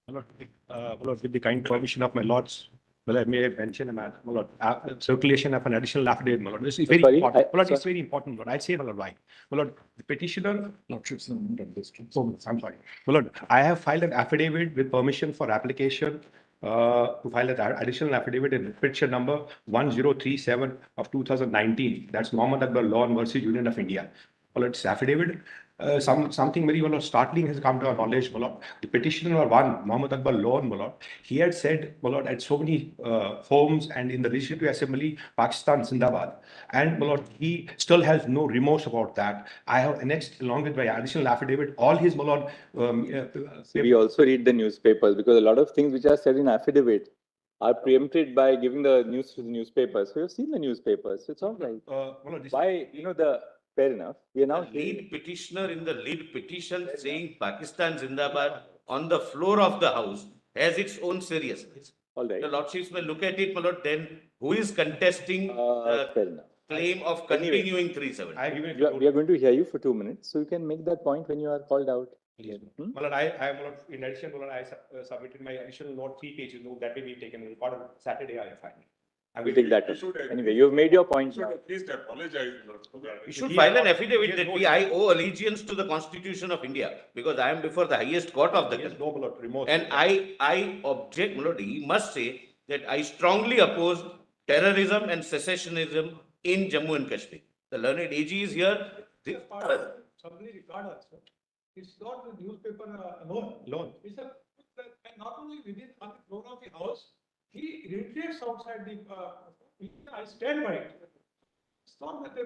With the kind permission of my lords, I may mention, circulation of an additional affidavit, my lord. This is very important. It's very important, Lord. I'll say, my lord, why. My lord, the petitioner, I'm sorry. My lord, I have filed an affidavit with permission for application to file an additional affidavit in petition number 1037 of 2019. That's Mohammed Akbar Law versus Union of India. Well, it's affidavit. Something very startling has come to our knowledge, my lord. The petitioner one, Mohammed Akbar Law, my lord, he had said, my lord, at so many homes and in the Legislative Assembly, Pakistan Zindabad. And my lord, he still has no remorse about that. I have annexed along with my additional affidavit all his, my lord. We also read the newspapers because a lot of things which are said in affidavit are preempted by giving the news to the newspapers. So you've seen the newspapers. So it's all right. Why, fair enough. We are now the lead petitioner in the lead petition saying Pakistan Zindabad on the floor of the House has its own seriousness. All right. The Lordships may look at it, my lord, then who is contesting the claim of continuing 370? We are going to hear you for 2 minutes, so you can make that point when you are called out. In addition, I submitted my additional note 3 pages. That will be taken on Saturday. I will take that. Anyway, you've made your point. You should at least apologize. You should file an affidavit that I owe allegiance to the Constitution of India because I am before the highest court of the country. And I object, my lord, he must say that I strongly oppose terrorism and secessionism in Jammu and Kashmir. The learned AG is here. Somebody regard us. It's not the newspaper alone. It's and not only within on the floor of the House, he reiterates outside the. I stand by it. It's not that the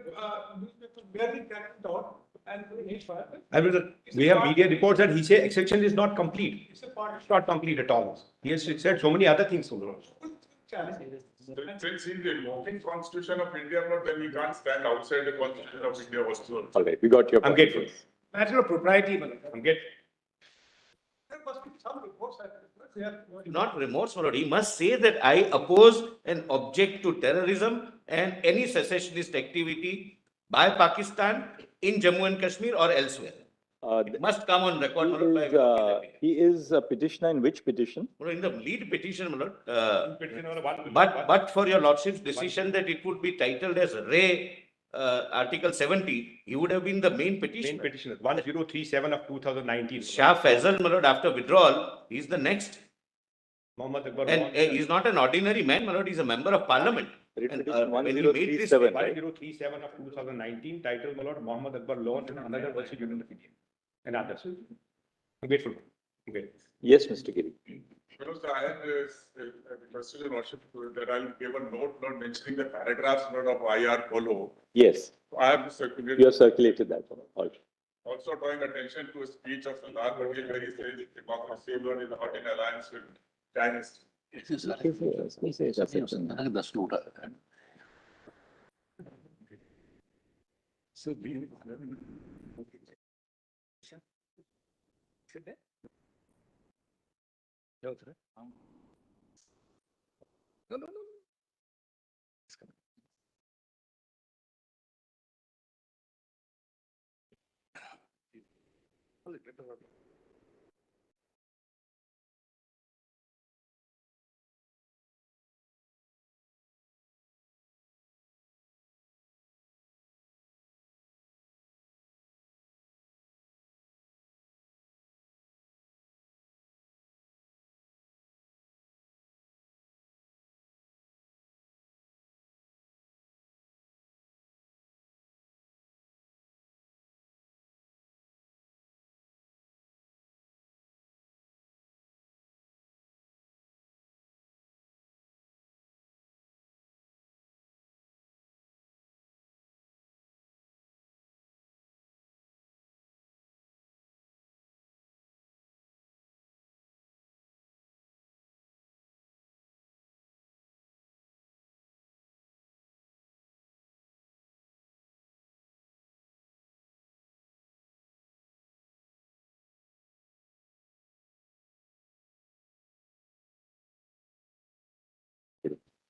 newspaper barely cracked it out and we have media reports that he said exception is not complete. It's not complete at all. He has said so many other things. Since in the evolving Constitution of India, then we can't stand outside the Constitution of India also. All right, we got your point. I'm grateful. Matter of propriety, I'm grateful. There must be some reports. Not remorse, my lord. He must say that I oppose and object to terrorism and any secessionist activity by Pakistan in Jammu and Kashmir or elsewhere. It must come on record. He is a petitioner in which petition? In the lead petition, my lord. But for your lordship's decision that it would be titled as Ray Article 70, he would have been the main petitioner. 1037 of 2019. Shah Faisal, my lord, after withdrawal, he is the next. And he is not an ordinary man, my lord, he is a member of parliament. And, when he made this 1037 of 2019, titled, my lord, Mohammed Akbar Law and another versus Union of India. And others. I'm grateful. Okay. Yes, Mr. Giri. I have requested your lordship that I'll give a note not mentioning the paragraphs of IR follow. Yes. I have circulated. You have circulated that. All right. Also drawing attention to a speech of Sardar Patel where he says democracy alone is not in alliance with dynasty. No.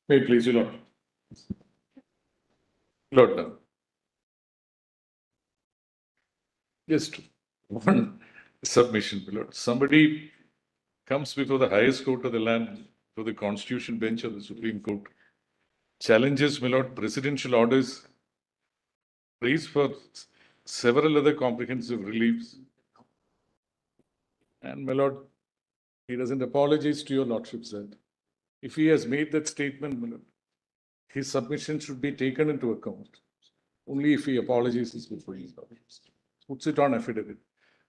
Wait, please, you know. Lord, no. Just one submission, my lord. Somebody comes before the highest court of the land, to the Constitution bench of the Supreme Court, challenges, my lord, presidential orders, prays for several other comprehensive reliefs. And, my lord, he doesn't apologize to your lordship, sir. If he has made that statement, my lord, his submission should be taken into account. Only if he apologizes before his lordship. Puts it on affidavit.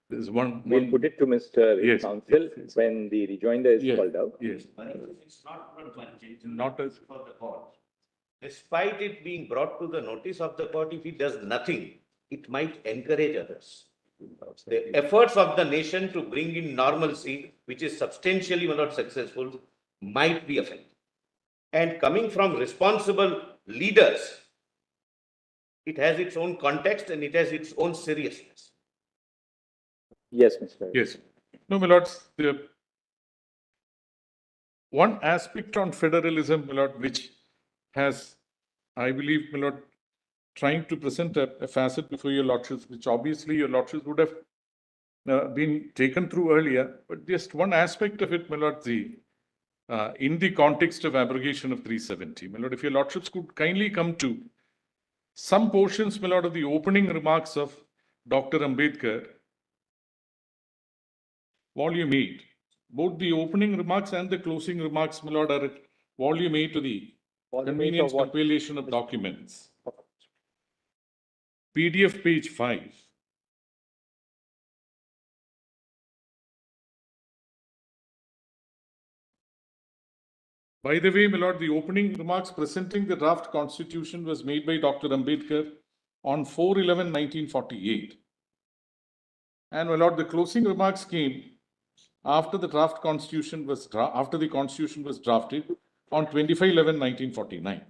There's one. We'll put it to Mr. Yes, Counsel yes. when the rejoinder is Yes, called out. yes. It's Not as for the court. Despite it being brought to the notice of the court, if he does nothing, it might encourage others. The efforts of the nation to bring in normalcy, which is substantially not successful, might be affected. And coming from responsible leaders, it has its own context and it has its own seriousness. Yes, Mr. Yes. No, my lords, the one aspect on federalism, my lord, which has, I believe, my lord, trying to present a facet before your lordships, which obviously your lordships would have been taken through earlier, but just one aspect of it, my lord, in the context of abrogation of 370, my lord, if your lordships could kindly come to some portions, my lord, of the opening remarks of Dr. Ambedkar, Volume 8. Both the opening remarks and the closing remarks, my lord, are at Volume 8 of the Convenience Compilation of Documents. PDF page 5. By the way, my lord, the opening remarks presenting the draft constitution was made by Dr. Ambedkar on 4/11/1948. And my lord, the closing remarks came after the draft constitution was drafted on 25/11/1949.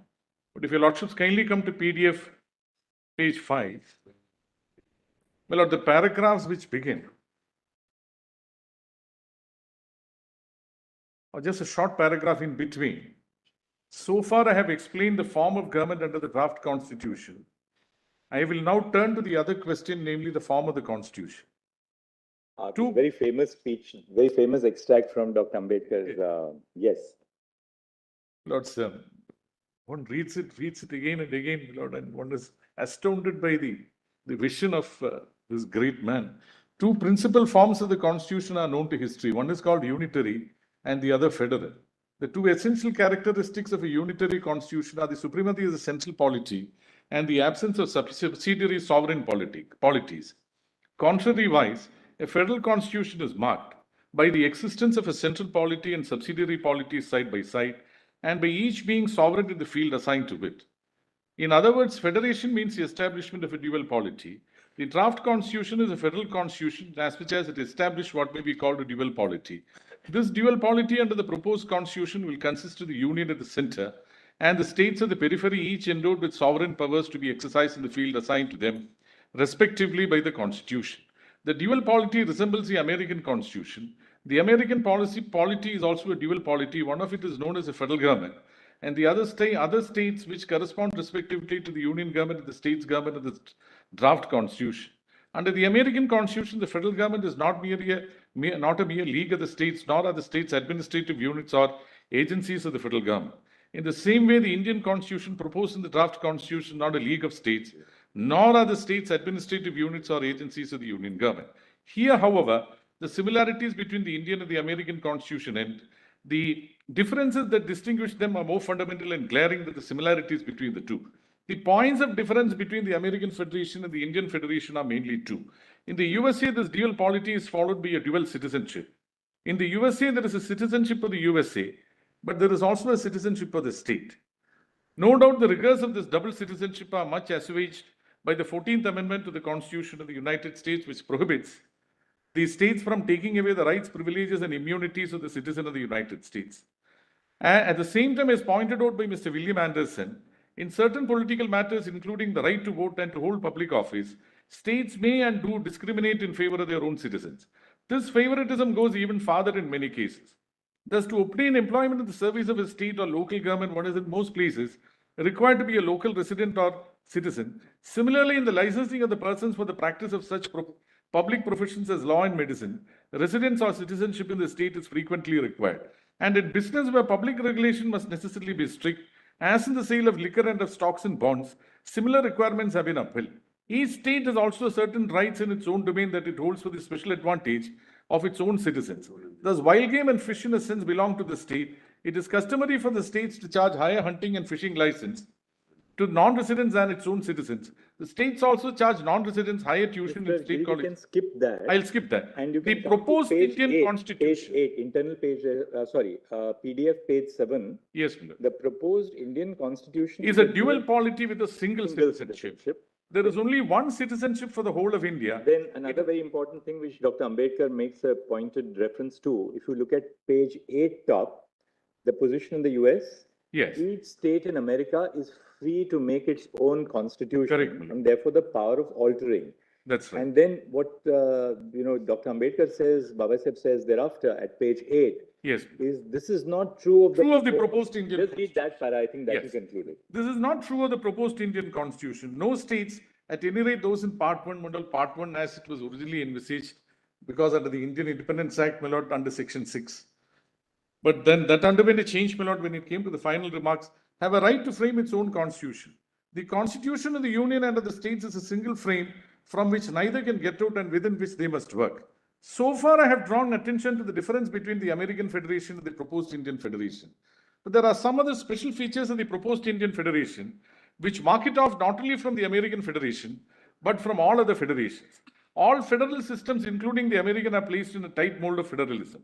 But if your lordships kindly come to PDF page 5, my lord, the paragraphs which begin, or just a short paragraph in between. So far, I have explained the form of government under the draft constitution. I will now turn to the other question, namely the form of the constitution. Very famous speech, very famous extract from Dr. Ambedkar's, yes. Lord, sir, one reads it again and again, Lord, and one is astounded by the vision of this great man. Two principal forms of the constitution are known to history. One is called unitary and the other federal. The two essential characteristics of a unitary constitution are the supremacy of the central polity and the absence of subsidiary sovereign polities. Contrariwise, a federal constitution is marked by the existence of a central polity and subsidiary polities side by side, and by each being sovereign in the field assigned to it. In other words, federation means the establishment of a dual polity. The draft constitution is a federal constitution as much as it established what may be called a dual polity. This dual polity under the proposed constitution will consist of the union at the center and the states of the periphery, each endowed with sovereign powers to be exercised in the field assigned to them, respectively by the constitution. The dual polity resembles the American constitution. The American polity is also a dual polity. One of it is known as a federal government, and the other states which correspond respectively to the union government and the states government of the draft constitution. Under the American constitution, the federal government is not a mere league of the states, nor are the states administrative units or agencies of the federal government. In the same way, the Indian constitution proposed in the draft constitution not a league of states, nor are the states administrative units or agencies of the union government. Here, however, the similarities between the Indian and the American constitution and the differences that distinguish them are more fundamental and glaring than the similarities between the two. The points of difference between the American Federation and the Indian Federation are mainly two. In the USA, this dual polity is followed by a dual citizenship. In the USA, there is a citizenship of the USA, but there is also a citizenship of the state. No doubt the rigors of this double citizenship are much assuaged by the 14th Amendment to the Constitution of the United States, which prohibits the states from taking away the rights, privileges, and immunities of the citizen of the United States. At the same time, as pointed out by Mr. William Anderson, in certain political matters, including the right to vote and to hold public office, states may and do discriminate in favor of their own citizens. This favoritism goes even farther in many cases. Thus, to obtain employment in the service of a state or local government, one is in most places required to be a local resident or citizen. Similarly, in the licensing of the persons for the practice of such public professions as law and medicine, residence or citizenship in the state is frequently required. And in business where public regulation must necessarily be strict, as in the sale of liquor and of stocks and bonds, similar requirements have been upheld. Each state has also certain rights in its own domain that it holds for the special advantage of its own citizens. Thus, wild game and fish in a sense belong to the state. It is customary for the states to charge higher hunting and fishing license to non-residents and its own citizens. The states also charge non-residents higher tuition in state colleges. You can skip that. I'll skip that. And you The can proposed Indian page constitution. Page 8, internal page, PDF page 7. Yes, Mr. The proposed Indian constitution Is a dual polity with a single citizenship. There is only one citizenship for the whole of India. Then another very important thing which Dr. Ambedkar makes a pointed reference to, if you look at page 8 top, the position in the US, Yes. each state in America is free to make its own constitution. Correct. And therefore the power of altering. That's right. And then what, Dr. Ambedkar says, Babasaheb says thereafter at page 8, Yes. is this is not true of True of the proposed Indian Just read that para, I think that Yes. will conclude it. This is not true of the proposed Indian constitution. No states, at any rate those in part 1, model part 1 as it was originally envisaged, because under the Indian Independence Act, my lord, under section 6. But then that underwent a change, my lord, when it came to the final remarks, have a right to frame its own constitution. The constitution of the union and of the states is a single frame from which neither can get out and within which they must work. So far, I have drawn attention to the difference between the American Federation and the proposed Indian Federation. But there are some other special features of the proposed Indian Federation which mark it off not only from the American Federation, but from all other federations. All federal systems, including the American, are placed in a tight mold of federalism.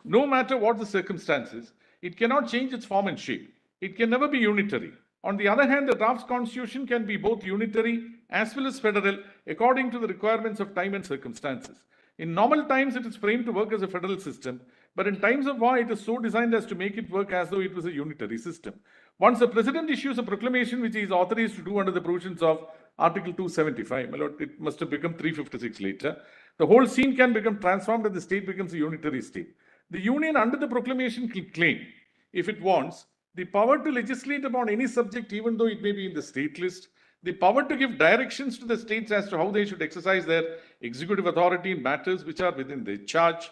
No matter what the circumstances, it cannot change its form and shape. It can never be unitary. On the other hand, the draft constitution can be both unitary as well as federal according to the requirements of time and circumstances. In normal times, it is framed to work as a federal system, but in times of war, it is so designed as to make it work as though it was a unitary system. Once the president issues a proclamation which he is authorized to do under the provisions of Article 275, my lord, it must have become 356 later, the whole scene can become transformed and the state becomes a unitary state. The union under the proclamation can claim, if it wants, the power to legislate upon any subject, even though it may be in the state list, the power to give directions to the states as to how they should exercise their executive authority in matters which are within their charge,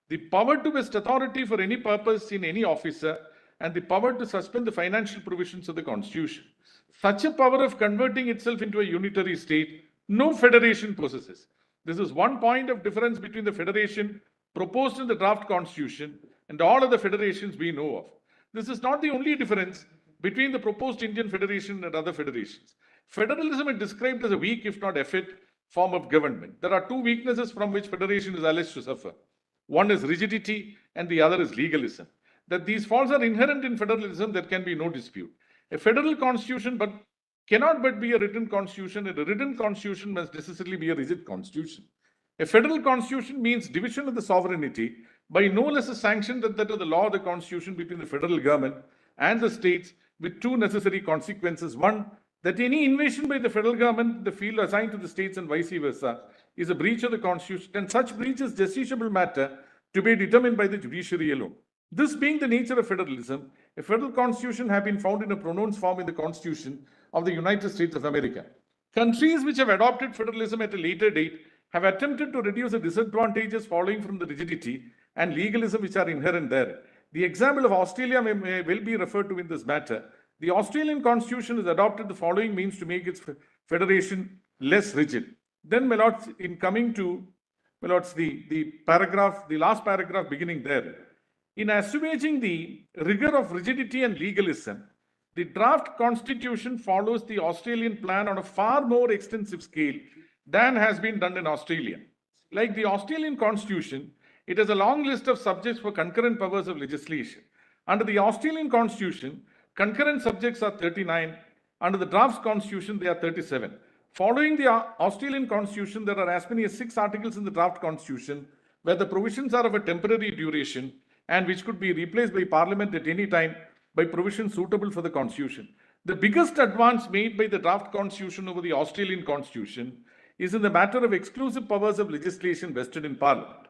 the power to vest authority for any purpose in any officer, and the power to suspend the financial provisions of the Constitution. Such a power of converting itself into a unitary state, no federation possesses. This is one point of difference between the federation proposed in the draft Constitution and all other federations we know of. This is not the only difference between the proposed Indian Federation and other federations. Federalism is described as a weak, if not effete, form of government. There are two weaknesses from which federation is alleged to suffer. One is rigidity and the other is legalism. That these faults are inherent in federalism, there can be no dispute. A federal constitution cannot but be a written constitution, and a written constitution must necessarily be a rigid constitution. A federal constitution means division of the sovereignty by no less a sanction than that of the law of the constitution between the federal government and the states, with two necessary consequences. One, that any invasion by the federal government, the field assigned to the states and vice versa, is a breach of the constitution, and such breach is justiciable matter to be determined by the judiciary alone. This being the nature of federalism, a federal constitution has been found in a pronounced form in the Constitution of the United States of America. Countries which have adopted federalism at a later date have attempted to reduce the disadvantages following from the rigidity and legalism which are inherent there. The example of Australia may well be referred to in this matter. The Australian Constitution has adopted the following means to make its federation less rigid. Then, my lords, in coming to, my lords, the last paragraph beginning there, in assuaging the rigor of rigidity and legalism, the draft constitution follows the Australian plan on a far more extensive scale than has been done in Australia. Like the Australian constitution, it has a long list of subjects for concurrent powers of legislation. Under the Australian constitution, concurrent subjects are 39. Under the draft constitution, they are 37. Following the Australian constitution, there are as many as 6 articles in the draft constitution where the provisions are of a temporary duration and which could be replaced by Parliament at any time by provisions suitable for the Constitution. The biggest advance made by the draft Constitution over the Australian Constitution is in the matter of exclusive powers of legislation vested in Parliament.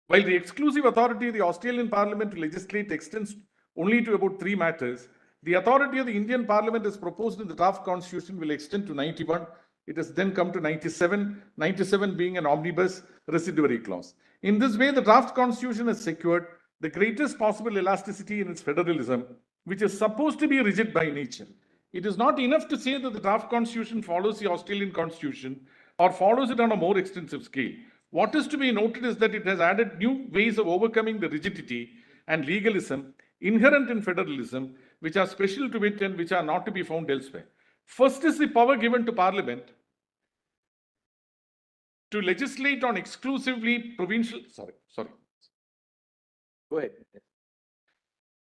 While the exclusive authority of the Australian Parliament to legislate extends only to about 3 matters, the authority of the Indian Parliament as proposed in the draft Constitution will extend to 91, It has then come to 97, 97 being an omnibus residuary clause. In this way, the draft constitution has secured the greatest possible elasticity in its federalism, which is supposed to be rigid by nature. It is not enough to say that the draft constitution follows the Australian constitution or follows it on a more extensive scale. What is to be noted is that it has added new ways of overcoming the rigidity and legalism inherent in federalism, which are special to it and which are not to be found elsewhere. First is the power given to Parliament to legislate on exclusively provincial, Go ahead.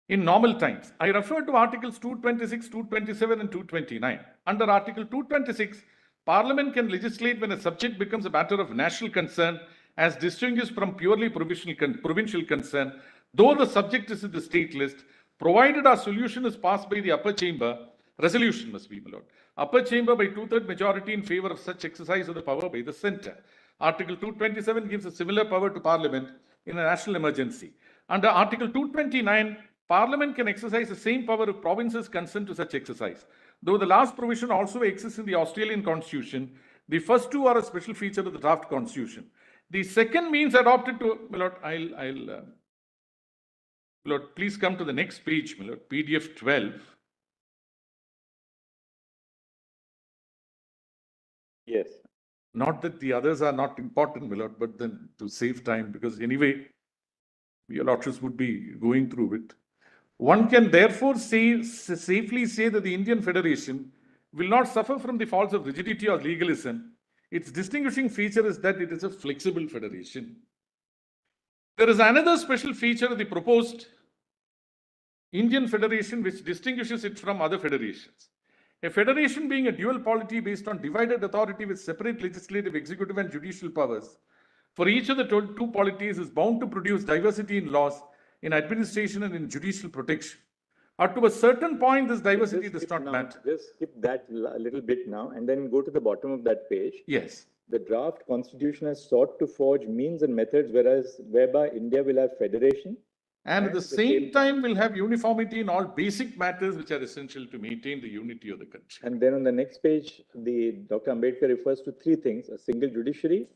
in normal times. I refer to Articles 226, 227 and 229. Under Article 226, Parliament can legislate when a subject becomes a matter of national concern as distinguished from purely provincial concern, though the subject is in the state list, provided our solution is passed by the upper chamber, resolution must be, my lord. Upper chamber by 2/3 majority in favor of such exercise of the power by the centre. Article 227 gives a similar power to Parliament in a national emergency. Under Article 229, Parliament can exercise the same power if provinces consent to such exercise. Though the last provision also exists in the Australian Constitution, the first two are a special feature of the draft Constitution. The second means adopted to, my lord, my lord, please come to the next page, my lord, PDF 12. Yes. Not that the others are not important, my lord, but then to save time, because anyway, your lordships would be going through it. One can therefore safely say that the Indian Federation will not suffer from the faults of rigidity or legalism. Its distinguishing feature is that it is a flexible federation. There is another special feature of the proposed Indian Federation which distinguishes it from other federations. A federation being a dual polity based on divided authority with separate legislative, executive and judicial powers for each of the two polities is bound to produce diversity in laws, in administration and in judicial protection. Up to a certain point, this diversity does not matter. Just skip that a little bit now and then go to the bottom of that page. Yes. The draft constitution has sought to forge means and methods whereby India will have federation. And at the same time will have uniformity in all basic matters which are essential to maintain the unity of the country. And then on the next page, Dr. Ambedkar refers to three things: a single judiciary,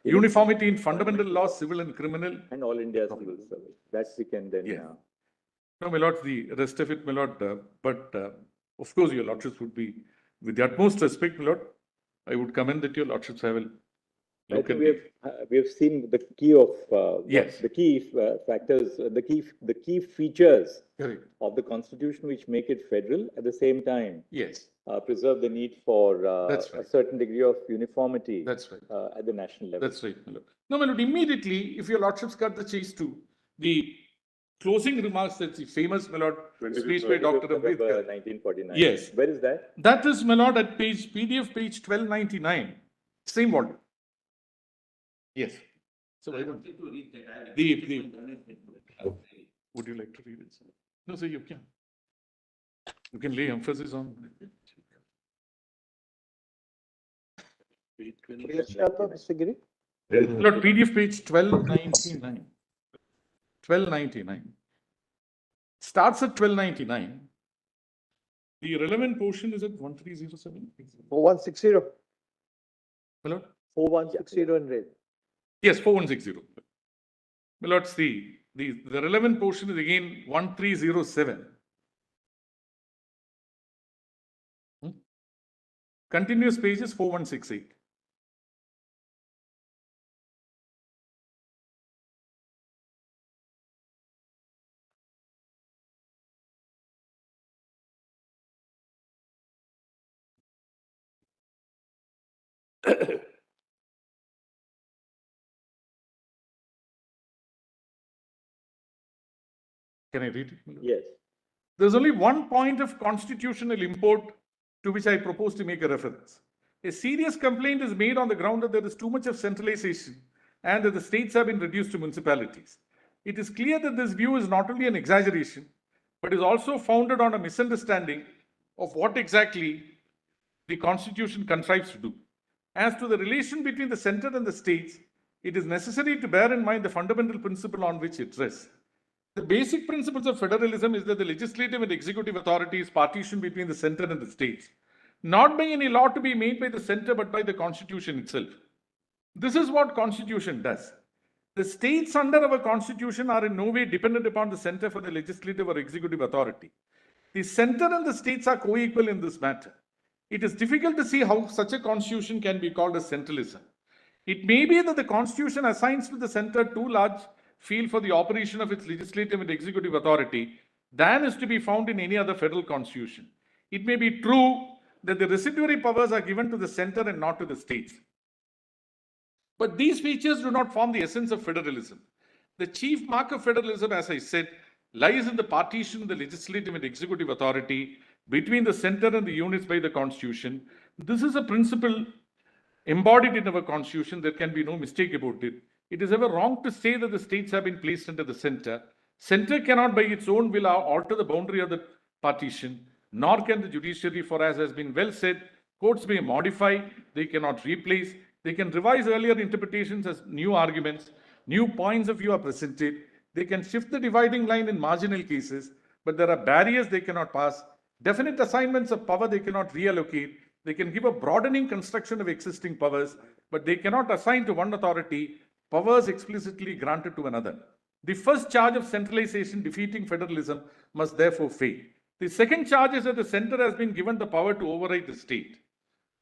uniformity in fundamental laws, civil and criminal, and all India civil service. That's we can then. Yes. No, my lord, the rest of it, my lord, but of course, your lordships would be, with the utmost respect, my lord, I would commend that your lordships have a I think we have seen the key of yes, the key factors, the key features correct of the constitution which make it federal. At the same time, yes, preserve the need for that's right. a certain degree of uniformity. That's right. At the national level. That's right, my lord. No, my lord, immediately, if your lordships cut the chase to the closing remarks, that's the famous, my lord, speech by Dr. Ambedkar. 1949. Yes. Where is that? That is, my lord, at PDF page 1299, same volume. Yes. So I don't. Would you like to read it? No, sir, you can. You can lay emphasis on. Lord, PDF page 1299. 1299. Starts at 1299. The relevant portion is at 1307. 4160. My lord? 4160 in red. Yes, 4160. My lord, see, the relevant portion is again 1307. Continuous page is 4168. Can I read it? Yes. There's only one point of constitutional import to which I propose to make a reference. A serious complaint is made on the ground that there is too much of centralization and that the states have been reduced to municipalities. It is clear that this view is not only an exaggeration, but is also founded on a misunderstanding of what exactly the Constitution contrives to do. As to the relation between the center and the states, it is necessary to bear in mind the fundamental principle on which it rests. The basic principles of federalism is that the legislative and executive authority is partitioned between the center and the states. not by any law to be made by the center, but by the constitution itself. This is what constitution does. The states under our constitution are in no way dependent upon the center for the legislative or executive authority. The center and the states are co-equal in this matter. It is difficult to see how such a constitution can be called as centralism. It may be that the constitution assigns to the center too large field for the operation of its legislative and executive authority than is to be found in any other federal constitution. It may be true that the residuary powers are given to the center and not to the states. But these features do not form the essence of federalism. The chief mark of federalism, as I said, lies in the partition of the legislative and executive authority between the center and the units by the constitution. This is a principle embodied in our constitution. There can be no mistake about it. It is ever wrong to say that the states have been placed under the center. Center cannot by its own will alter the boundary of the partition, nor can the judiciary, for as has been well said, courts may modify, they cannot replace, they can revise earlier interpretations as new arguments, new points of view are presented, they can shift the dividing line in marginal cases, but there are barriers they cannot pass, definite assignments of power they cannot reallocate, they can give a broadening construction of existing powers, but they cannot assign to one authority powers explicitly granted to another. The first charge of centralization defeating federalism must therefore fail. The second charge is that the center has been given the power to override the state.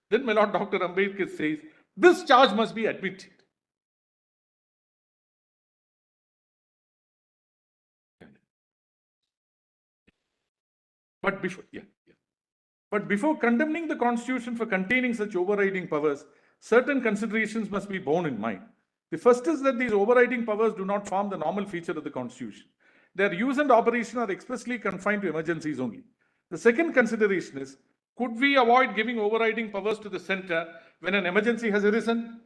Then my Lord Dr. Ambedkar says, this charge must be admitted. But before condemning the constitution for containing such overriding powers, certain considerations must be borne in mind. The first is that these overriding powers do not form the normal feature of the constitution. Their use and operation are expressly confined to emergencies only. The second consideration is, could we avoid giving overriding powers to the center when an emergency has arisen?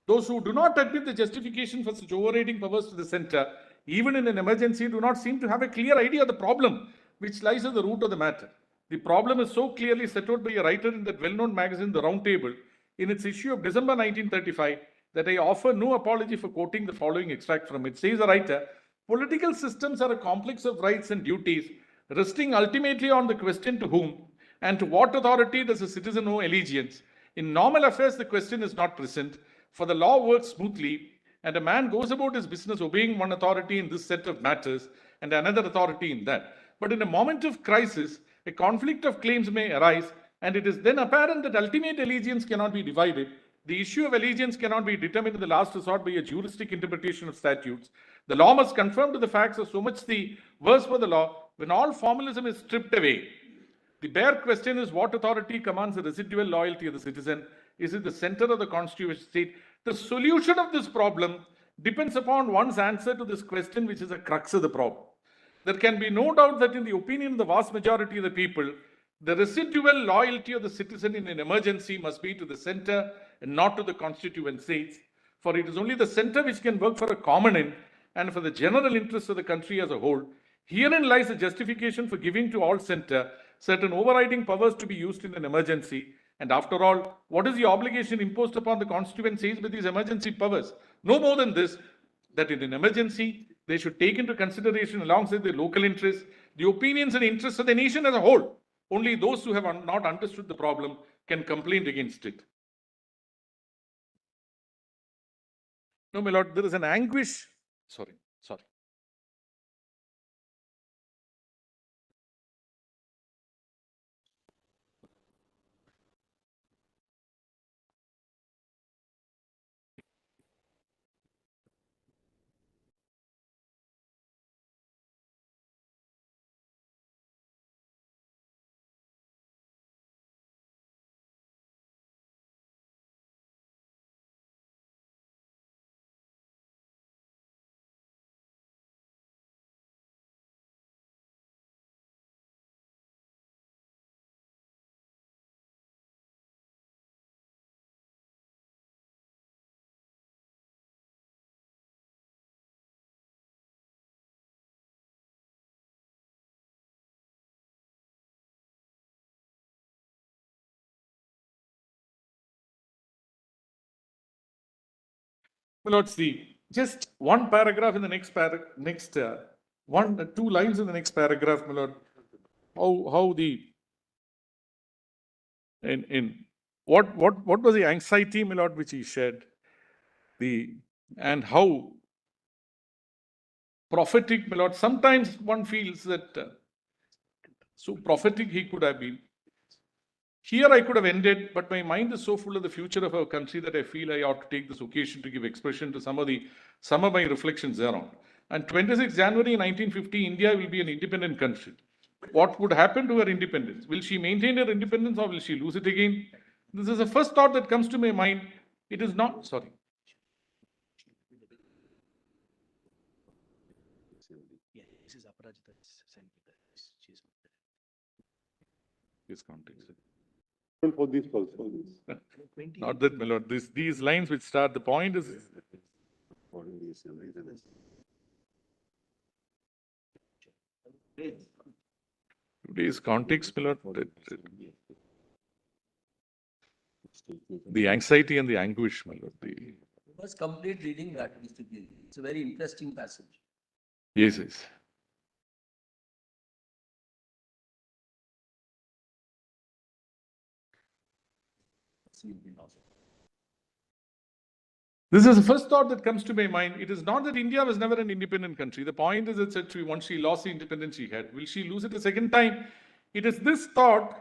Those who do not admit the justification for such overriding powers to the center, even in an emergency, do not seem to have a clear idea of the problem which lies at the root of the matter. The problem is so clearly set out by a writer in that well-known magazine, The Round Table, in its issue of December 1935, that I offer no apology for quoting the following extract from it. Says the writer, political systems are a complex of rights and duties, resting ultimately on the question to whom and to what authority does a citizen owe allegiance. In normal affairs, the question is not present, for the law works smoothly, and a man goes about his business obeying one authority in this set of matters and another authority in that. But in a moment of crisis, a conflict of claims may arise, and it is then apparent that ultimate allegiance cannot be divided. The issue of allegiance cannot be determined in the last resort by a juristic interpretation of statutes. The law must conform to the facts, or so much the worse for the law. When all formalism is stripped away, the bare question is what authority commands the residual loyalty of the citizen? Is it the center of the constitutional state? The solution of this problem depends upon one's answer to this question, which is a crux of the problem. There can be no doubt that in the opinion of the vast majority of the people, the residual loyalty of the citizen in an emergency must be to the center and not to the constituent states, for it is only the center which can work for a common end and for the general interests of the country as a whole. Herein lies the justification for giving to all center certain overriding powers to be used in an emergency. And after all, what is the obligation imposed upon the constituent states with these emergency powers? No more than this, that in an emergency, they should take into consideration alongside their local interests, the opinions and interests of the nation as a whole. Only those who have not understood the problem can complain against it. No, my lord, there is an anguish. Sorry. My lord, see, just one paragraph in the next two lines in the next paragraph, my lord, how the in what was the anxiety, my lord, which he shared, and how prophetic, my lord. Sometimes one feels that so prophetic he could have been. Here I could have ended, but my mind is so full of the future of our country that I feel I ought to take this occasion to give expression to some of my reflections thereon. And 26 January 1950, India will be an independent country. What would happen to her independence? Will she maintain her independence or will she lose it again? This is the first thought that comes to my mind. It is not, sorry. Yeah, this is Aparajita. This context. For this also. Not that, my lord. These lines which start, the point is. Today's context, my lord. The anxiety and the anguish, my lord. Was complete reading that, Mr. Giri. It's a very interesting passage. Yes, yes. This is the first thought that comes to my mind. It is not that India was never an independent country. The point is that once she lost the independence she had, will she lose it a second time? It is this thought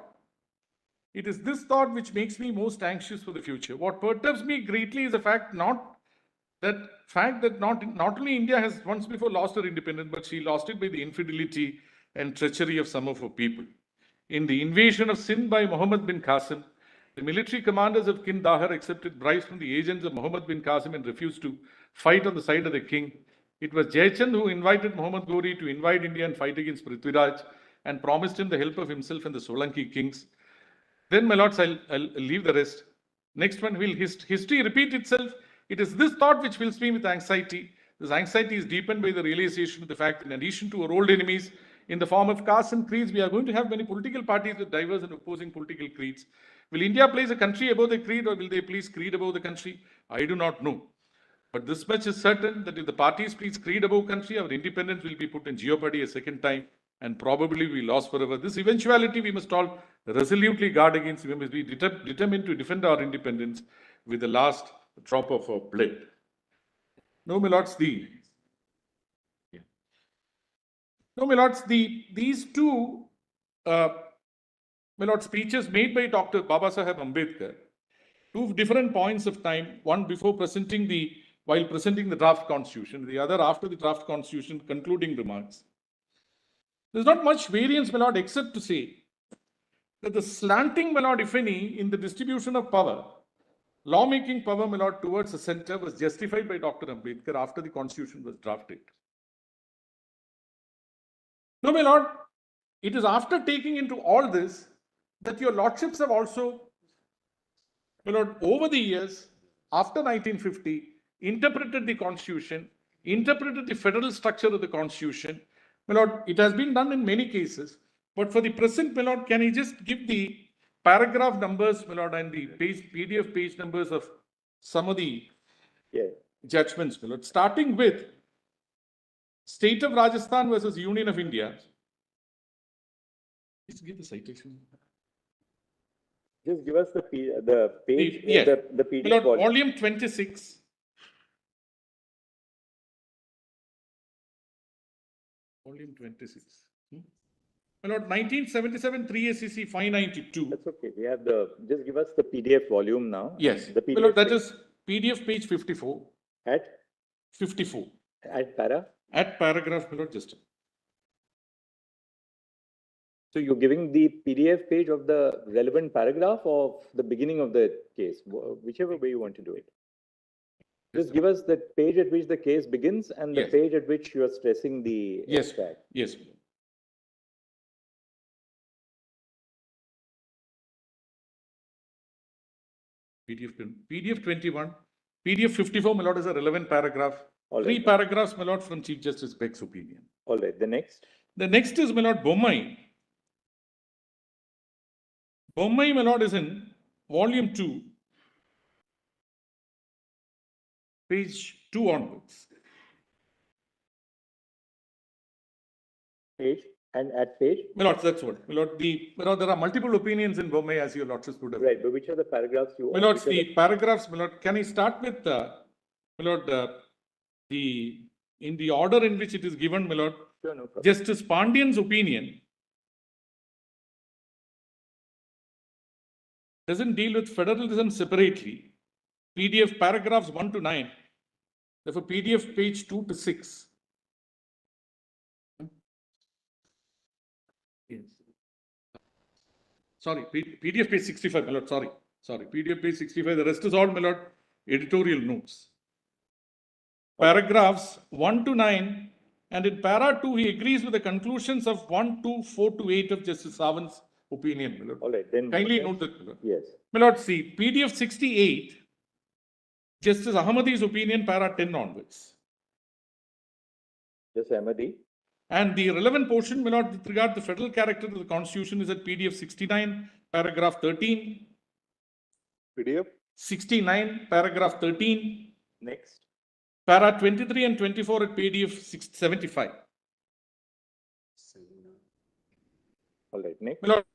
which makes me most anxious for the future. What perturbs me greatly is the fact that not only India has once before lost her independence, but she lost it by the infidelity and treachery of some of her people. In the invasion of Sindh by Muhammad bin Qasim, the military commanders of Kandahar accepted bribes from the agents of Muhammad bin Qasim and refused to fight on the side of the king. It was Jayachand who invited Muhammad Ghori to invade India and fight against Prithviraj and promised him the help of himself and the Solanki kings. Then, my lords, I'll leave the rest. Next one, will history repeat itself? It is this thought which fills me with anxiety. This anxiety is deepened by the realization of the fact, in addition to our old enemies, in the form of castes and creeds, we are going to have many political parties with diverse and opposing political creeds. Will India place a country above the creed, or will they place creed above the country? I do not know. But this much is certain, that if the parties place creed above country, our independence will be put in jeopardy a second time and probably be lost forever. This eventuality we must all resolutely guard against. We must be determined to defend our independence with the last drop of our blood. No, my lords, these two my lord, speeches made by Dr. Babasaheb Ambedkar, two different points of time, one while presenting the draft constitution, the other after the draft constitution, concluding remarks. There's not much variance, my lord, except to say that the slanting, my lord, if any, in the distribution of power, lawmaking power, my lord, towards the center was justified by Dr. Ambedkar after the constitution was drafted. No, my lord, it is after taking into all this that your lordships have also, my lord, over the years, after 1950, interpreted the constitution, interpreted the federal structure of the constitution. My lord, it has been done in many cases, but for the present, my lord, can you just give the paragraph numbers, my lord, and the PDF page numbers of some of the judgments, my lord, starting with State of Rajasthan versus Union of India. Just give the citation. Just give us the page, Yes. the PDF My lord, volume 26. Volume 26. My lord, 1977 3 SEC 592. That's okay. We have just give us the PDF volume now. Yes. The PDF My lord, that is PDF page 54. At? 54. At para? At paragraph, my lord, just. So you're giving the PDF page of the relevant paragraph of the beginning of the case, whichever way you want to do it. Just give us the page at which the case begins and the page at which you are stressing the extract. Yes. PDF 21. PDF 54, my lord, is a relevant paragraph. All Three paragraphs, my lord, from Chief Justice Beck's opinion. All right. The next? The next is, my lord, Bommai. Bommai, my lord, is in volume 2, page 2 onwards. Page? And at page? My lord, that's what. My lord, there are multiple opinions in Bombay, as your lordship would have. Right, but which are the paragraphs you? My lord, the paragraphs, my lord, can I start with, my lord, in the order in which it is given, my lord, Sure, no problem. Justice Pandian's opinion doesn't deal with federalism separately. PDF paragraphs 1 to 9. Therefore, PDF page 2 to 6. Yes. Sorry, PDF page 65, my lord, sorry. PDF page 65, the rest is all, my lord, editorial notes. Paragraphs 1 to 9, and in para 2, he agrees with the conclusions of 1, 2, 4 to 8 of Justice Sawant's opinion, my lord. All right, then. Kindly note that, my lord. Yes. My lord, see, PDF 68, Justice Ahmadi's opinion, para 10 onwards. Just Ahmadi. And the relevant portion, my lord, with regard to the federal character of the Constitution is at PDF 69, paragraph 13. PDF? 69, paragraph 13. Next. Para 23 and 24 at PDF 75. All right, next. My lord,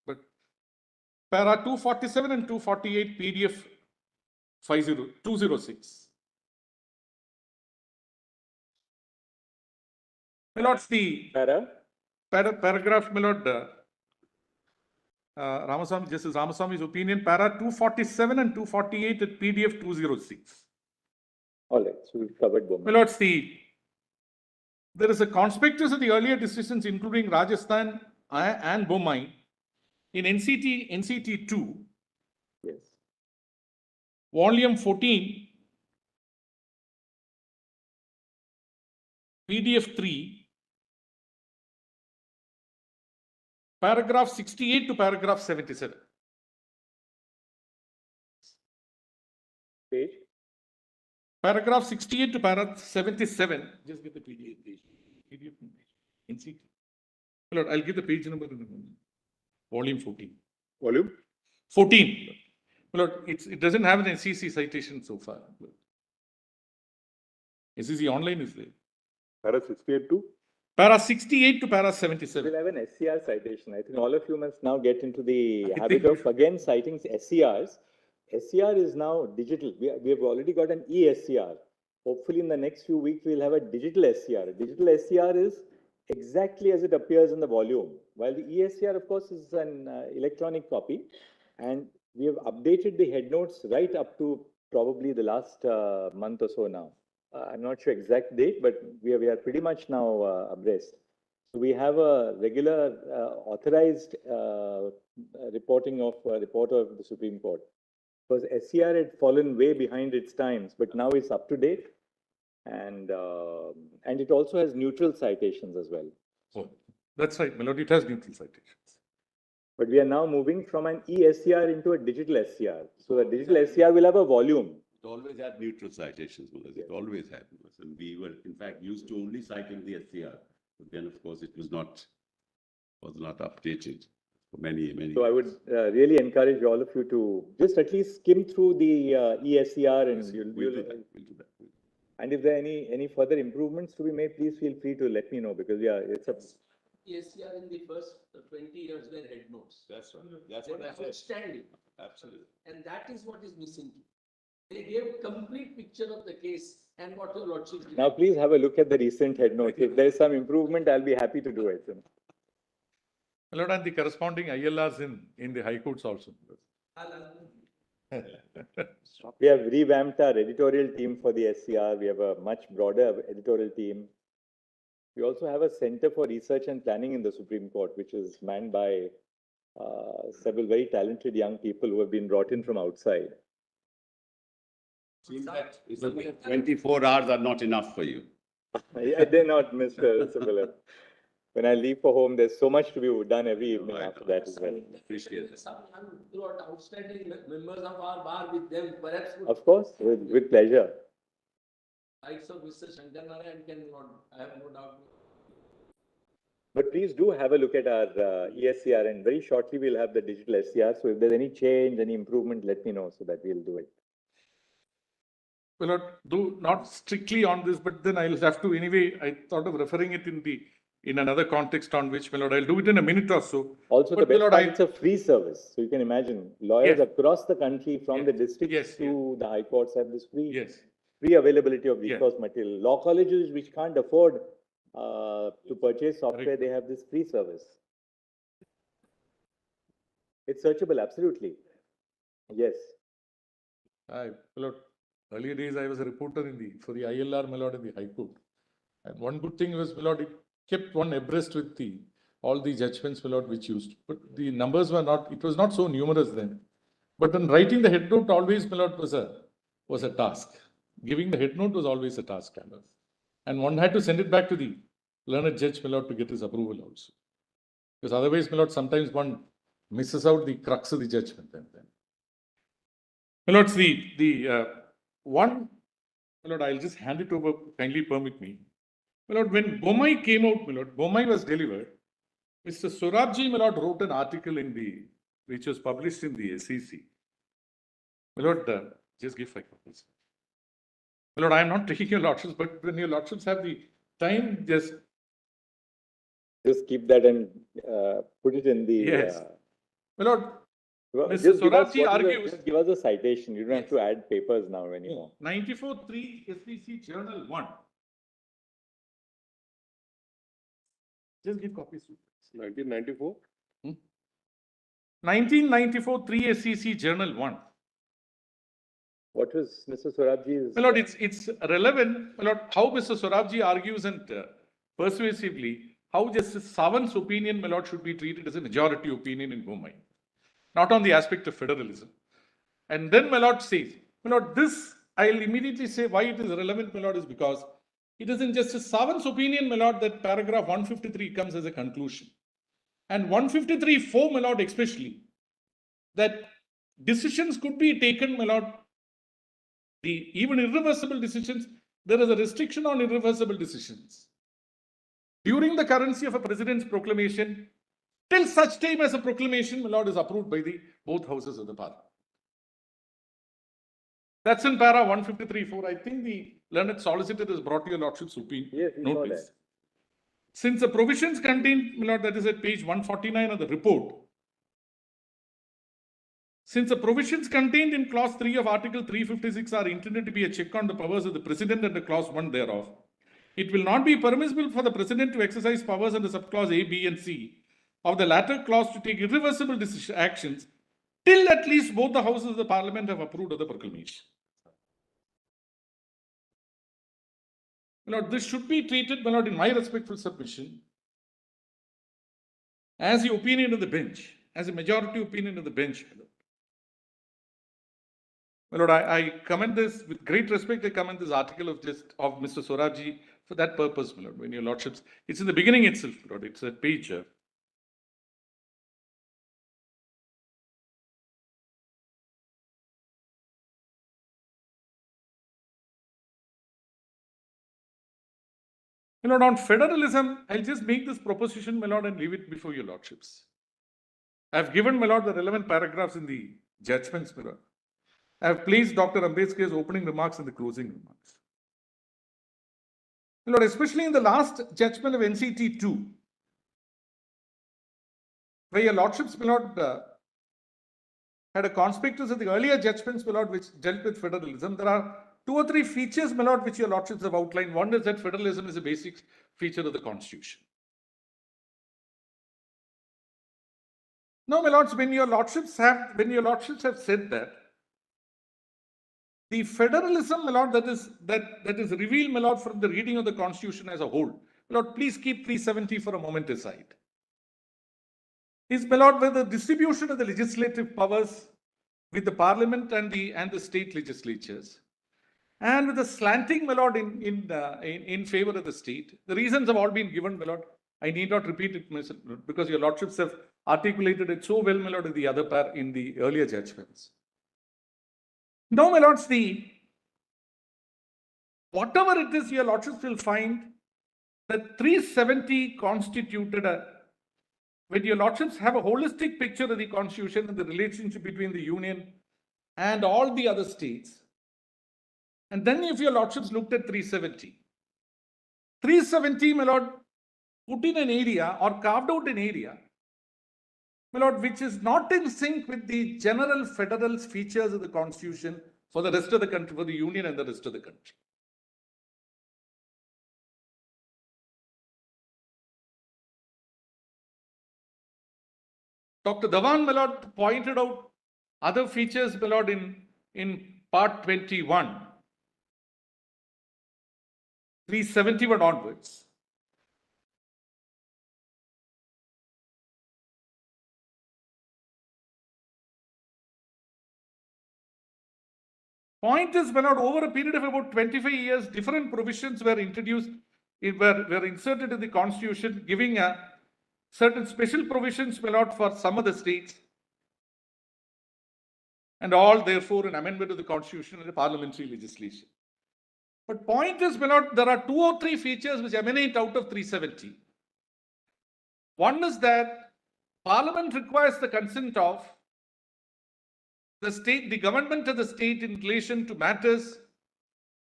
but para 247 and 248 PDF 206. My lord, the paragraph, my lord, Ramaswamy, Justice Ramaswamy's opinion, para 247 and 248 at PDF 206. All right, so we've covered both. My lord, there is a conspectus of the earlier decisions, including Rajasthan and Bombay, in NCT 2, Yes. volume 14, PDF 3, paragraph 68 to paragraph 77. Page? Paragraph 68 to paragraph 77. Just get the PDF page. PDF NCT. Lord, I'll give the page number in a moment. Volume 14. Volume? 14. Lord, it doesn't have an SEC citation so far. SEC online is there. Para 68 to? Para 68 to para 77. We'll have an SCR citation. I think all of you must now get into the I habit think of again citing SCRs. SCR is now digital. We have already got an ESCR. Hopefully in the next few weeks, we'll have a digital SCR. A digital SCR is exactly as it appears in the volume, while the ESCR, of course, is an electronic copy. And we have updated the head notes right up to probably the last month or so now. I'm not sure exact date, but we are pretty much now abreast. So we have a regular authorized reporting of reporter of the Supreme Court. Because SCR had fallen way behind its times, but now it's up to date, and it also has neutral citations as well. Oh, that's right, my lord, it has neutral citations. But we are now moving from an ESCR into a digital SCR. So the digital SCR will have a volume. It always had neutral citations, Mullah. It always had. And we were, in fact, used to only cite in the SCR. But then, of course, it was not updated for many. So I would really encourage all of you to just at least skim through the ESCR, and We'll do that. And if there are any further improvements to be made, please feel free to let me know, because it's a. ESCR in the first 20 years were head notes. That's right. That's They what were I said. outstanding. Absolutely. And that is what is missing. They gave complete picture of the case and what your lordship did. Now, please have a look at the recent head notes. If there is some improvement, I'll be happy to do it. My lord, and the corresponding ILRs in the high courts also. I'll ask them. We have revamped our editorial team for the SCR. We have a much broader editorial team. We also have a Center for Research and Planning in the Supreme Court, which is manned by several very talented young people who have been brought in from outside. Seems that 24 hours are not enough for you. They're not, Mr. Subbulal. When I leave for home, there's so much to be done every evening after that as well. Appreciate it. Some outstanding members of our bar with them, perhaps. Of course, with pleasure. Likes of Mr. Shankar Narayan cannot, I have no doubt. But please do have a look at our ESCR, and very shortly we'll have the digital SCR. So if there's any change, any improvement, let me know so that we'll do it. Well, not strictly on this, but then I'll have to anyway. I thought of referring it in another context on which, my lord, I'll do it in a minute or so. Also, but the best part, it's a free service. So you can imagine lawyers across the country, from the districts to the high courts, have this free availability of resource material. Law colleges which can't afford to purchase software, they have this free service. It's searchable, absolutely. Yes. My lord, earlier days I was a reporter for the ILR, my lord, in the High Court. And one good thing was, my lord, it kept one abreast with all the judgments, my lord, which used. But the numbers were not, it was not so numerous then. But then writing the head note always, my lord, was a task. Giving the head note was always a task. And one had to send it back to the learned judge, my lord, to get his approval also. Because otherwise, my lord, sometimes one misses out the crux of the judgment. My lord, the one, my lord, I'll just hand it over, kindly permit me. My lord, when Bomai came out, my lord, Bomai was delivered, Mr. Sorabji, my lord, wrote an article which was published in the SEC. My lord, just give 5 copies. My lord, I am not taking your lordships, but when your lordships have the time, just keep that and put it in the. Yes. My lord, Mr. Sorabji argues. Just give us a citation. You don't have to add papers now anymore. 94.3 SEC Journal 1. Just give copies. 1994? 1994 3 SEC Journal 1. What was Mr. Sorabji's? My lord, it's relevant, my lord, how Mr. Sorabji argues and persuasively how Justice Savan's opinion, my lord, should be treated as a majority opinion in Bomai. Not on the aspect of federalism. And then my lord says, my lord, this I'll immediately say why it is relevant, my lord, is because it is in Justice Savan's opinion, my lord, that paragraph 153 comes as a conclusion. And 153.4, my lord, especially, that decisions could be taken, my lord, even irreversible decisions, there is a restriction on irreversible decisions. During the currency of a president's proclamation, till such time as a proclamation, my lord, is approved by both houses of the parliament. That's in para 153.4. I think the learned solicitor has brought your lordship's opinion. Yes, notice. Since the provisions contained, my lord, that is at page 149 of the report. Since the provisions contained in clause 3 of article 356 are intended to be a check on the powers of the president under clause 1 thereof, it will not be permissible for the president to exercise powers under subclause A, B and C of the latter clause to take irreversible actions till at least both the houses of the parliament have approved of the proclamation. My lord, this should be treated, my lord, in my respectful submission, as the opinion of the bench, as a majority opinion of the bench. My lord, I commend this with great respect. I commend this article of Mr. Sorabji for that purpose, my lord. When your lordships, it's in the beginning itself, my lord. It's a page. My lord, on federalism, I'll just make this proposition, my lord, and leave it before your lordships. I've given, my lord, the relevant paragraphs in the judgments, my lord. I have placed Dr. Ambedkar's opening remarks and the closing remarks. My lord, especially in the last judgment of NCT 2, where your lordships, my lord, had a conspectus of the earlier judgments, my lord, which dealt with federalism. There are 2 or 3 features, my lord, which your lordships have outlined. One is that federalism is a basic feature of the constitution. No, my lords, when your lordships have said that, the federalism, my lord, that is revealed, my lord, from the reading of the constitution as a whole. My lord, please keep 370 for a moment aside. Is, my lord, where the distribution of the legislative powers with the parliament and the state legislatures, and with the slanting, my lord, in favor of the state. The reasons have all been given, my lord. I need not repeat it, my lord, because your lordships have articulated it so well, my lord, in the earlier judgments. Now, my lords, whatever it is, your lordships will find that 370 constituted when your lordships have a holistic picture of the constitution and the relationship between the union and all the other states. And then if your lordships looked at 370, my lord, put in an area or carved out an area, my lord, which is not in sync with the general federal features of the constitution for the rest of the country, for the union and the rest of the country. Dr. Dhawan, my lord, pointed out other features, my lord, in part 21, 371 onwards. Point is, my lord, over a period of about 25 years, different provisions were introduced, were inserted in the constitution, giving certain special provisions, my lord, for some of the states, and all, therefore, an amendment of the constitution and the parliamentary legislation. But point is, my lord, there are 2 or 3 features which emanate out of 370. One is that Parliament requires the consent of the state, the government of the state in relation to matters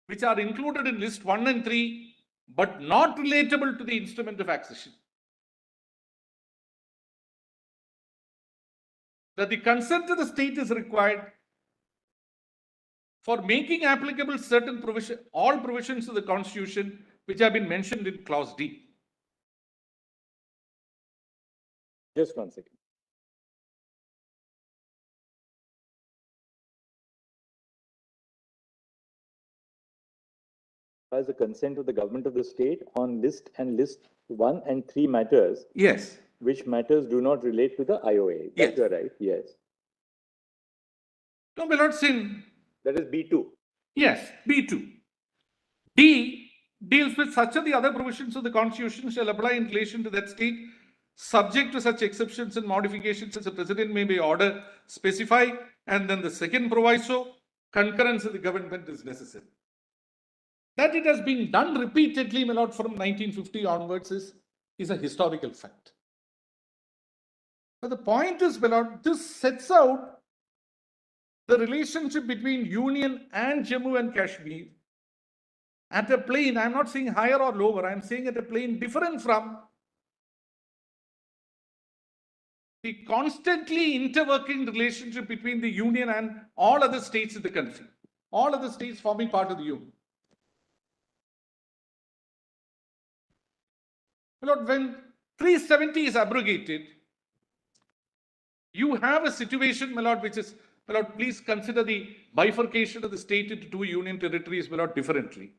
which are included in list 1 and 3, but not relatable to the instrument of accession. That the consent of the state is required for making applicable certain provision, all provisions of the constitution which have been mentioned in clause D. Just 1 second. As the consent of the government of the state on list 1 and 3 matters. Yes. Which matters do not relate to the IOA. That Yes. you are right. Yes. No, my lord, sin. That is B2. Yes, B2. D deals with such of the other provisions of the constitution shall apply in relation to that state, subject to such exceptions and modifications as the president may by order specify. And then the second proviso, concurrence of the government is necessary. That it has been done repeatedly, my lord, from 1950 onwards is a historical fact. But the point is, my lord, this sets out the relationship between Union and Jammu and Kashmir at a plane. I'm not saying higher or lower, I'm saying at a plane different from the constantly interworking relationship between the Union and all other states in the country, all other states forming part of the Union. Lord, when 370 is abrogated, you have a situation, my lord, which is, my lord, please consider the bifurcation of the state into 2 union territories, my lord, differently.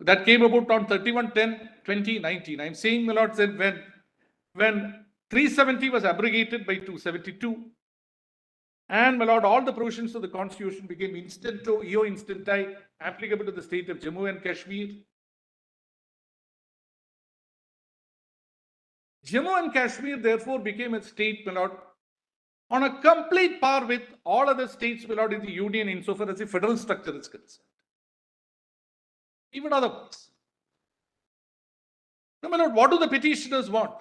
That came about on 31/10/2019. I'm saying, my lord, said when 370 was abrogated by 272, and, my lord, all the provisions of the constitution became eo instanti applicable to the state of Jammu and Kashmir. Jammu and Kashmir, therefore, became a state, my lord, on a complete par with all other states, my lord, in the union insofar as the federal structure is concerned. Even otherwise. Now, my lord, what do the petitioners want?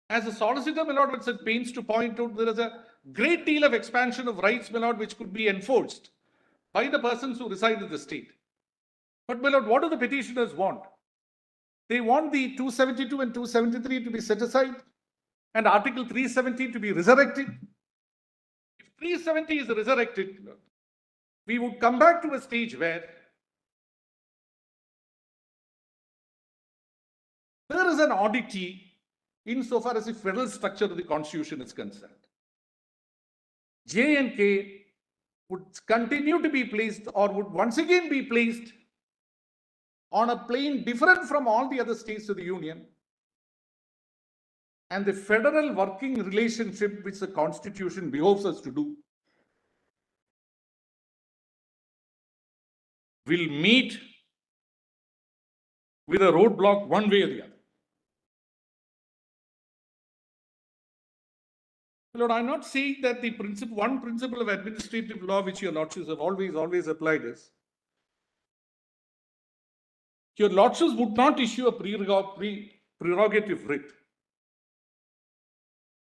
As a solicitor, my lord, it's at pains to point out there is a great deal of expansion of rights, my lord, which could be enforced by the persons who reside in the state. But, my lord, what do the petitioners want? They want the 272 and 273 to be set aside and Article 370 to be resurrected. If 370 is resurrected, we would come back to a stage where there is an oddity insofar as the federal structure of the constitution is concerned. J and K would continue to be placed or would once again be placed on a plane different from all the other states of the Union, and the federal working relationship which the Constitution behoves us to do will meet with a roadblock one way or the other. Lord, I'm not saying that the one principle of administrative law which your lordships have always applied is, your lordships would not issue a prerogative writ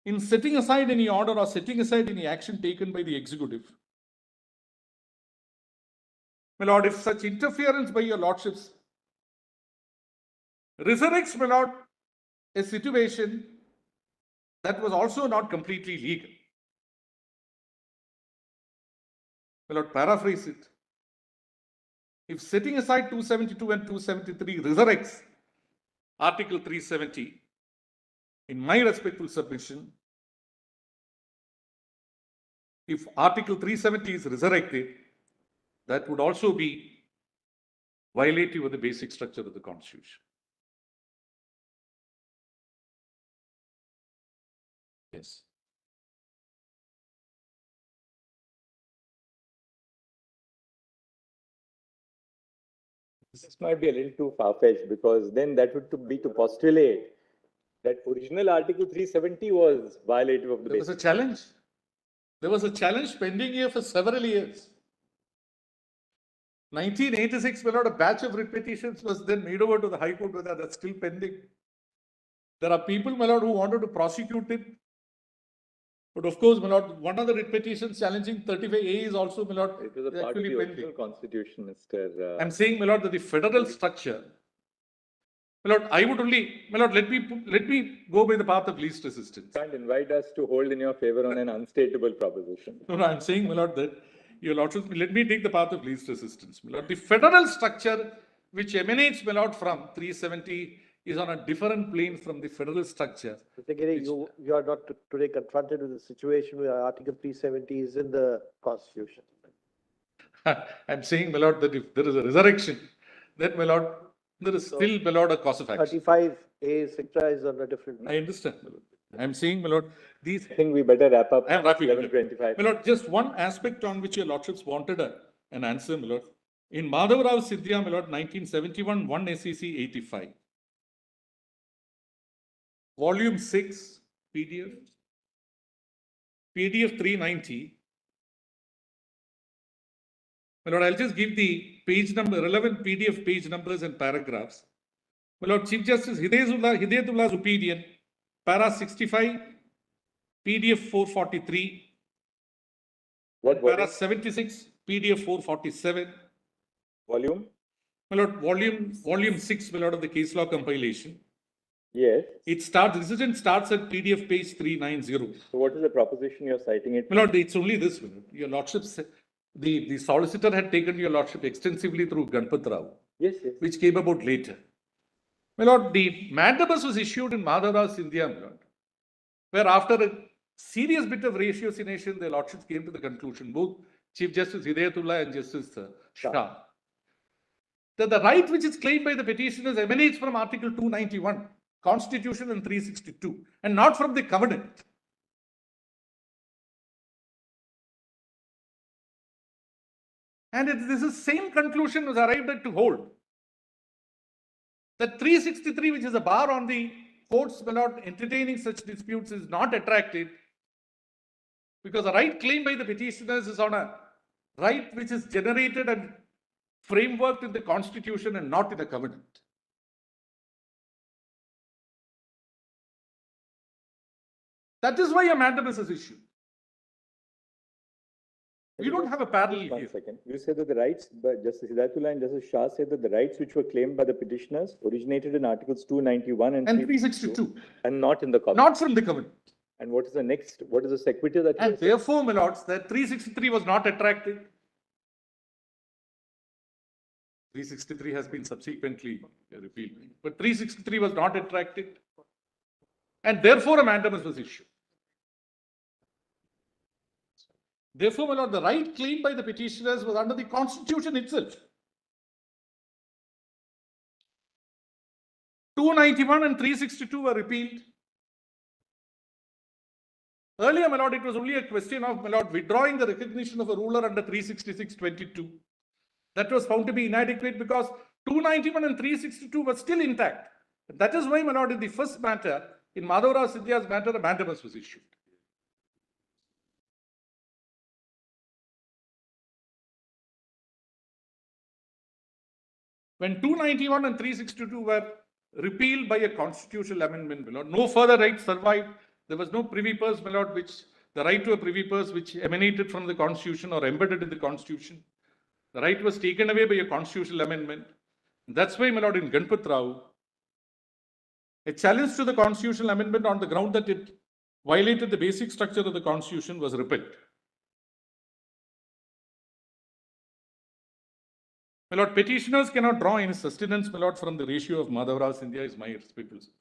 in setting aside any order or setting aside any action taken by the executive. My lord, if such interference by your lordships resurrects, my lord, a situation that was also not completely legal. My lord, paraphrase it. If setting aside 272 and 273 resurrects Article 370, in my respectful submission, if Article 370 is resurrected, that would also be violative of the basic structure of the Constitution. Yes. This might be a little too far-fetched, because then that would be to postulate that original Article 370 was violative of the There was a challenge. There was a challenge pending here for several years. 1986, my lord, a batch of writ petitions was then made over to the High Court, whether that's still pending. There are people, my lord, who wanted to prosecute it. But of course, my lord, one of the writ petitions challenging 35A is also, my lord, It was a part of the original Constitution, Mr. I'm saying, my lord, that the federal structure, my lord, I would only, my lord, let me go by the path of least resistance. You can't invite us to hold in your favor on an unstateable proposition. No, I'm saying, my lord, that your lordship, let me take the path of least resistance. My lord, the federal structure which emanates, my lord, from 370 is on a different plane from the federal structure. Mr. Giri, you are not today confronted with a situation where Article 370 is in the Constitution. I'm saying, my lord, that if there is a resurrection, then, my lord, there is still, my lord, a cause of action. 35A, etc. is on a different. I understand, my lord. I'm saying, my lord, these. I think we better wrap up. I am wrapping up. 11:25. My lord, just one aspect on which your lordships wanted an answer, my lord. In Madhav Rao Sidhya, my lord, 1971, 1 SEC 85. Volume 6, PDF 390. My lord, I'll just give the page number, relevant PDF page numbers and paragraphs. My lord, Chief Justice Hidayatullah's opinion, para 65, PDF 443. Para 76, PDF 447. Volume? My lord, volume 6, my lord, of the case law compilation. Yes. Decision starts at PDF page 390. So what is the proposition you're citing it? My lord, it's only this one. Your lordship, the solicitor had taken your lordship extensively through Ganpat Rao. Yes, yes. Which came about later. My lord, the mandamus was issued in Madhav Rao Sidhya, my lord, where after a serious bit of ratiocination, the lordships came to the conclusion, both Chief Justice Hidayatullah and Justice Shah, that the right which is claimed by the petitioners emanates from Article 291, Constitution, and 362, and not from the covenant. And this is same conclusion was arrived at to hold that 363, which is a bar on the courts, my lord, entertaining such disputes, is not attractive because the right claimed by the petitioners is on a right which is generated and frameworked in the Constitution and not in a covenant. That is why a mandamus is issued. We don't have a parallel here. 1 second. You said that the rights, but Justice Hidayatullah and Justice Shah said that the rights which were claimed by the petitioners originated in Articles 291 and 362. And not in the covenant. Not from the covenant. And what is the next, what is the sequitur that? And therefore, my lords, that 363 was not attractive. 363 has been subsequently repealed, but 363 was not attractive. And therefore, a mandamus was issued. Therefore, my lord, the right claimed by the petitioners was under the Constitution itself. 291 and 362 were repealed. Earlier, my lord, it was only a question of, my lord, withdrawing the recognition of a ruler under 366(22). That was found to be inadequate because 291 and 362 were still intact. That is why, my lord, in the first matter, in Madhavrao Sindhya's matter, a mandamus was issued. When 291 and 362 were repealed by a constitutional amendment, my lord, no further right survived. There was no privy purse, my lord, which the right to a privy purse which emanated from the constitution or embedded in the constitution. The right was taken away by a constitutional amendment. That's why, my lord, in Ganpat Rao, a challenge to the constitutional amendment on the ground that it violated the basic structure of the constitution was repelled. My lord, petitioners cannot draw any sustenance, my lord, from the ratio of Madhavrao Sindhya is my respectful submission.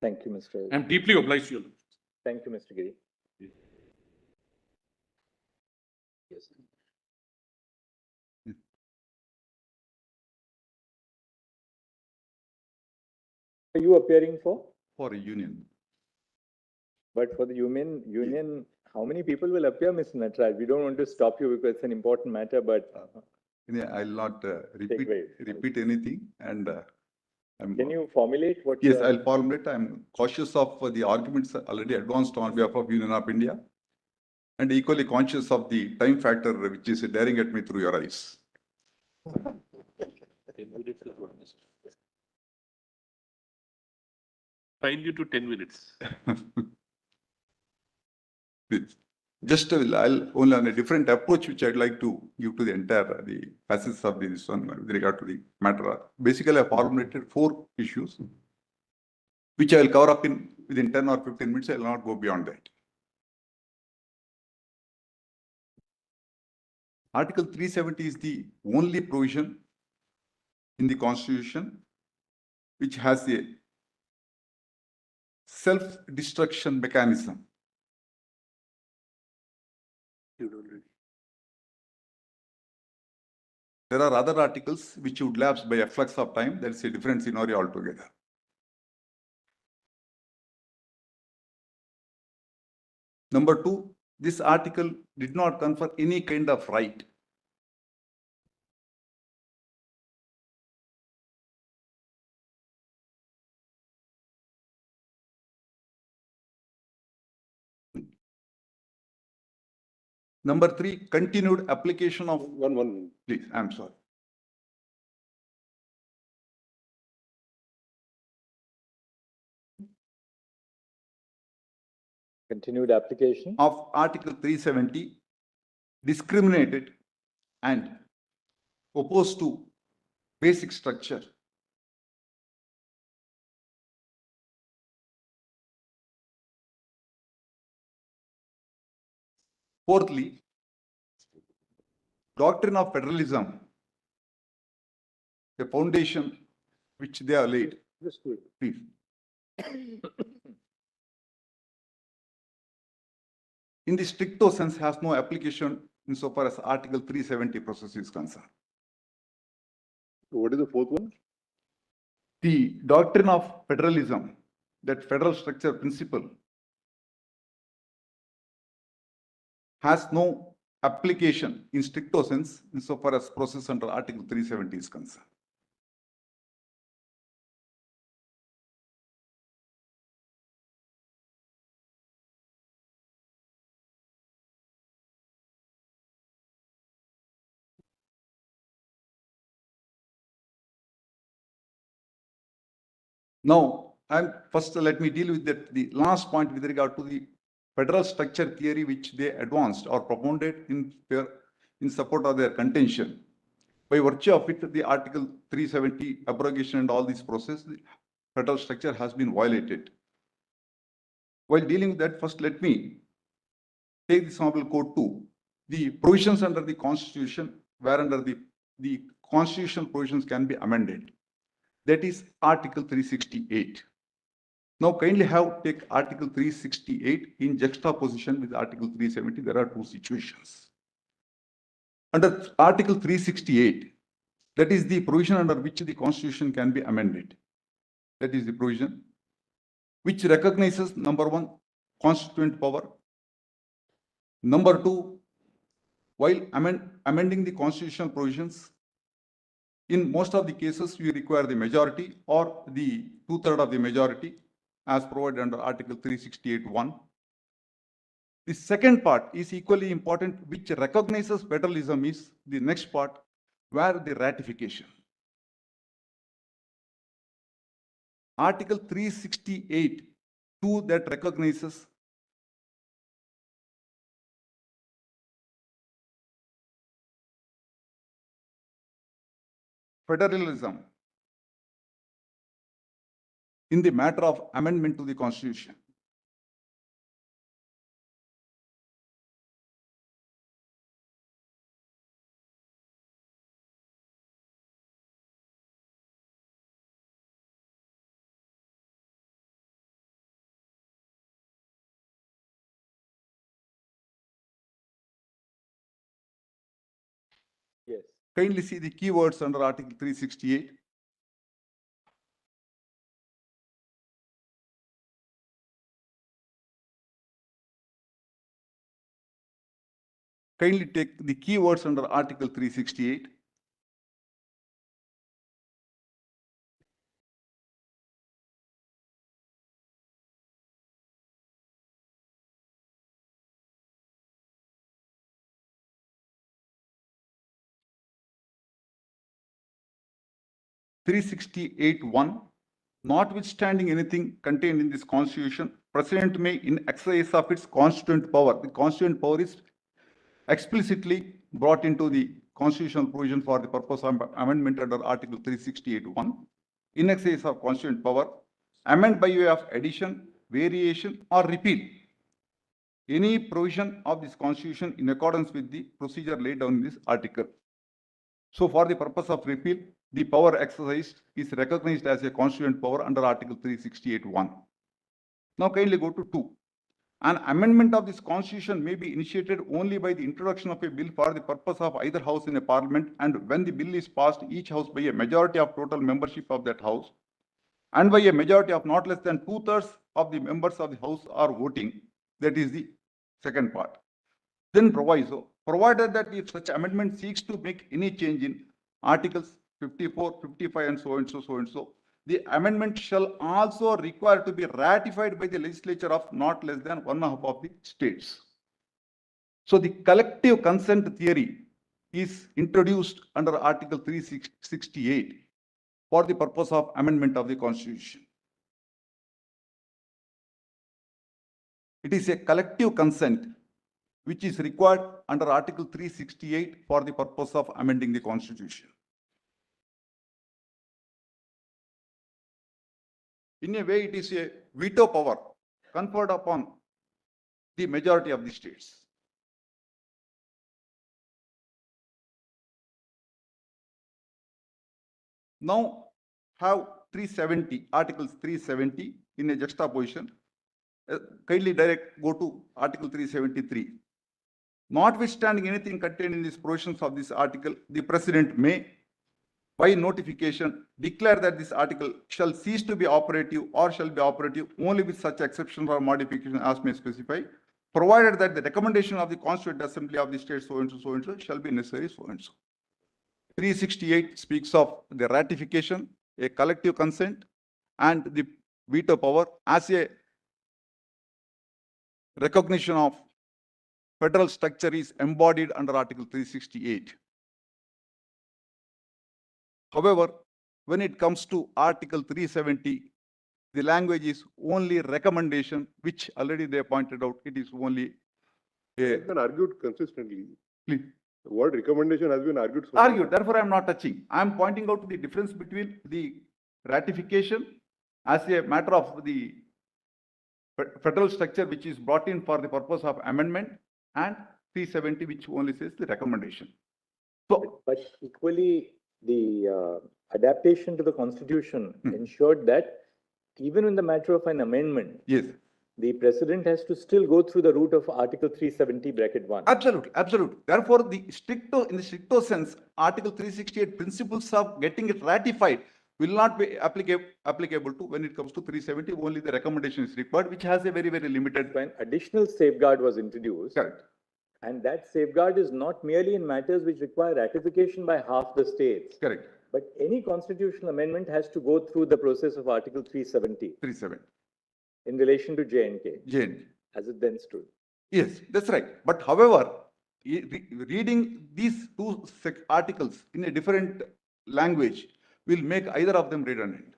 Thank you, Mr. I am deeply obliged to you. Thank you, Mr. Giri. Yes. Are you appearing for? For a union. But for the union, how many people will appear, Mr. Natraj? We don't want to stop you because it's an important matter, but Yeah, I'll not Take away. repeat anything, and can you formulate what? Yes, I'll formulate. I'm cautious of the arguments already advanced on behalf of Union of India, and equally conscious of the time factor which is staring at me through your eyes. Find you to 10 minutes. Just I'll only on a different approach which I'd like to give to the entire the facets of this one with regard to the matter. Basically, I formulated 4 issues, which I will cover up within 10 or 15 minutes. I will not go beyond that. Article 370 is the only provision in the Constitution which has a self-destruction mechanism. There are other articles which would lapse by a flux of time. That is a different scenario altogether. Number 2, this article did not confer any kind of right. Number 3, continued application of one. Please, I'm sorry. Continued application Of Article 370 discriminated and opposed to basic structure. Fourthly, doctrine of federalism, the foundation which they have laid. Just do it. Please. In the stricto sense, has no application insofar as Article 370 process is concerned. What is the 4th one? The doctrine of federalism, that federal structure principle, has no application in stricto sense insofar as process under Article 370 is concerned. Now, first let me deal with the last point with regard to the federal structure theory which they advanced or propounded in support of their contention. By virtue of it, the Article 370 abrogation and all this process, the federal structure has been violated. While dealing with that, first let me take this Honorable Court to the provisions under the Constitution where under the the constitutional provisions can be amended. That is Article 368. Now kindly take Article 368 in juxtaposition with Article 370. There are two situations. Under Article 368, that is the provision under which the Constitution can be amended. That is the provision which recognizes, number one, constituent power. Number two, while amending the constitutional provisions, in most of the cases, we require the majority or the 2/3 of the majority as provided under Article 368(1). The second part is equally important, which recognizes federalism, is the next part, where the ratification. Article 368(2) that recognizes federalism in the matter of amendment to the Constitution. Yes. Kindly see the keywords under Article 368. Kindly take the keywords under Article 368. (368)(1), notwithstanding anything contained in this Constitution, President may, in exercise of its constituent power, the constituent power is explicitly brought into the constitutional provision for the purpose of amendment under Article 368(1), in exercise of constituent power, amend by way of addition, variation, or repeal any provision of this Constitution in accordance with the procedure laid down in this article. So, for the purpose of repeal, the power exercised is recognized as a constituent power under Article 368(1). Now, kindly go to 2. An amendment of this Constitution may be initiated only by the introduction of a bill for the purpose of either house in a parliament, and when the bill is passed, each house by a majority of total membership of that house, and by a majority of not less than 2/3 of the members of the house are voting. That is the second part. Then proviso, provided that if such amendment seeks to make any change in Articles 54, 55, and so and so, so and so, the amendment shall also require to be ratified by the legislature of not less than 1/2 of the states. So the collective consent theory is introduced under Article 368 for the purpose of amendment of the Constitution. It is a collective consent which is required under Article 368 for the purpose of amending the Constitution. In a way, it is a veto power conferred upon the majority of the states. Now, have 370, Articles 370 in a juxtaposition. Kindly go to Article 373. Notwithstanding anything contained in these provisions of this article, the President may, by notification, declare that this article shall cease to be operative or shall be operative only with such exceptions or modifications as may specify, provided that the recommendation of the Constituent Assembly of the state so and so shall be necessary so and so. 368 speaks of the ratification, a collective consent, and the veto power as a recognition of federal structure is embodied under Article 368. However, when it comes to Article 370, the language is only recommendation, which already they pointed out, it is only It's been argued consistently. Please. The word recommendation has been argued. Therefore, I am not touching. I am pointing out the difference between the ratification as a matter of the federal structure, which is brought in for the purpose of amendment, and 370, which only says the recommendation. But equally, the adaptation to the constitution ensured that even in the matter of an amendment, Yes, the president has to still go through the route of Article 370 bracket 1. absolutely, absolutely. Therefore, in the stricto sense, Article 368 principles of getting it ratified will not be applicable to when it comes to 370. Only the recommendation is required, which has a very, very limited. When additional safeguard was introduced, Correct. and that safeguard is not merely in matters which require ratification by half the states. Correct. But any constitutional amendment has to go through the process of Article 370 370. in relation to J&K, Jane. as it then stood. Yes, that's right. But however, reading these two articles in a different language will make either of them redundant.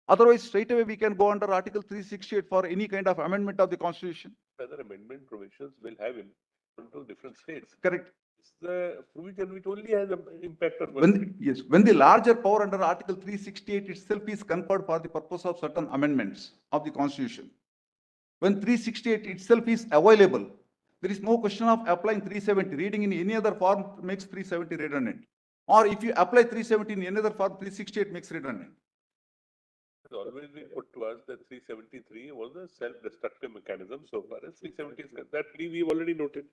Otherwise, straight away we can go under Article 368 for any kind of amendment of the Constitution. Other amendment provisions will have impact on different states. Correct. It's the provision which only has an impact on one When, state. yes, when the larger power under Article 368 itself is conferred for the purpose of certain amendments of the Constitution, when 368 itself is available, there is no question of applying 370. Reading in any other form makes 370 redundant. Or if you apply 370 in any other form, 368 makes redundant. It's always been put to us that 373 was a self-destructive mechanism so far as 370 is concerned. That we've already noted.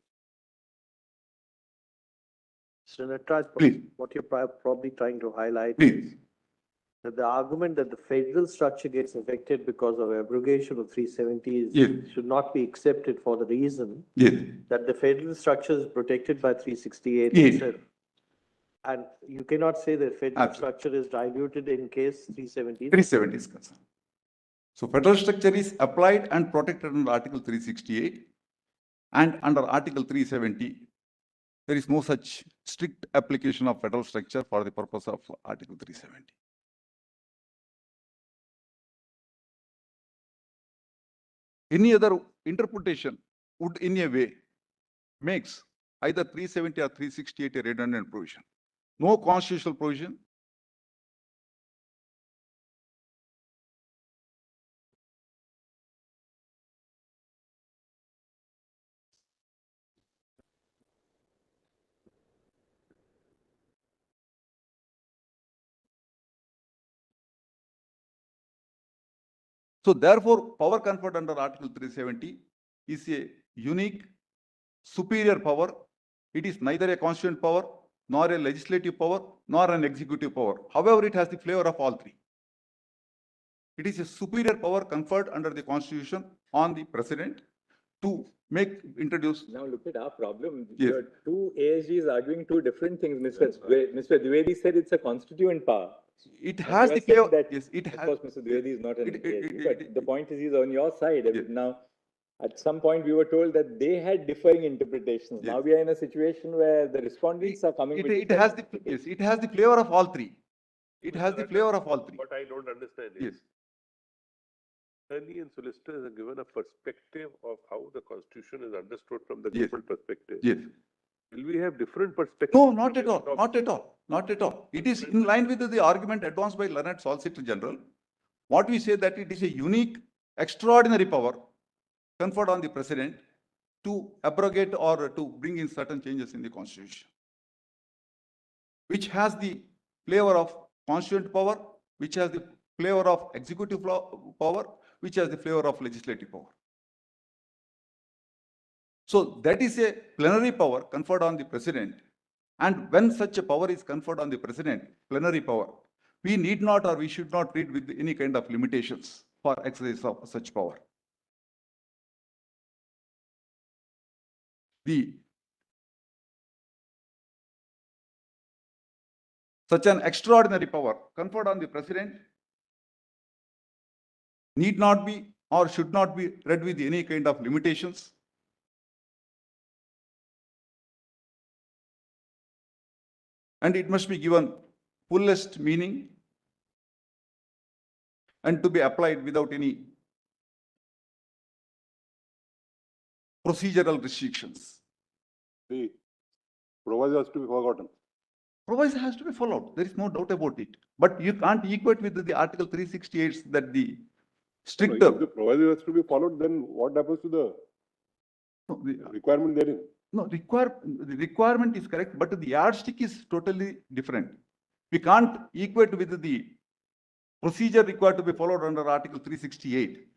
Mr. Nataraj, Please. what you're probably trying to highlight Please. is that the argument that the federal structure gets affected because of abrogation of 370 Yes. should not be accepted for the reason Yes. that the federal structure is protected by 368 Yes. itself. And you cannot say that federal Absolutely. structure is diluted in case 370. 370 is concerned. So federal structure is applied and protected under Article 368, and under Article 370, there is no such strict application of federal structure for the purpose of Article 370. Any other interpretation would in a way makes either 370 or 368 a redundant provision. No constitutional provision. So therefore, power conferred under Article 370 is a unique, superior power. It is neither a constituent power, nor a legislative power, nor an executive power. However, it has the flavor of all three. It is a superior power conferred under the Constitution on the President to introduce. Now look at our problem. Yes. Your two ASGs arguing two different things. Mr. Dwivedi said it's a constituent power. It has And the you are saying flavor. that, Yes, it of has. course, Mr. Dwivedi is not an ASG, but it- the point is he's on your side. Yes. Now, at some point, we were told that they had differing interpretations. Yes. Now we are in a situation where the respondents are coming with It has the, yes, it has the flavor of all three. It has the flavor of all three. What I don't understand Yes. is, attorney and solicitors are given a perspective of how the constitution is understood from the Yes. government perspective. Yes. Will we have different perspectives? No, not at all, not at all, not at all. It is in line with the argument advanced by learned Solicitor General. What we say that it is a unique, extraordinary power conferred on the President to abrogate or to bring in certain changes in the Constitution, which has the flavor of constituent power, which has the flavor of executive power, which has the flavor of legislative power. So that is a plenary power conferred on the President. And when such a power is conferred on the President, plenary power, we need not or we should not treat with any kind of limitations for exercise of such power. Such an extraordinary power conferred on the President need not be or should not be read with any kind of limitations. And it must be given fullest meaning and to be applied without any procedural restrictions. The proviso has to be forgotten. Proviso has to be followed. There is no doubt about it. But you can't equate with the Article 368 that the stricter. If the proviso has to be followed, then what happens to the No, Requirement therein. no, the requirement is correct, but the yardstick is totally different. We can't equate with the procedure required to be followed under Article 368.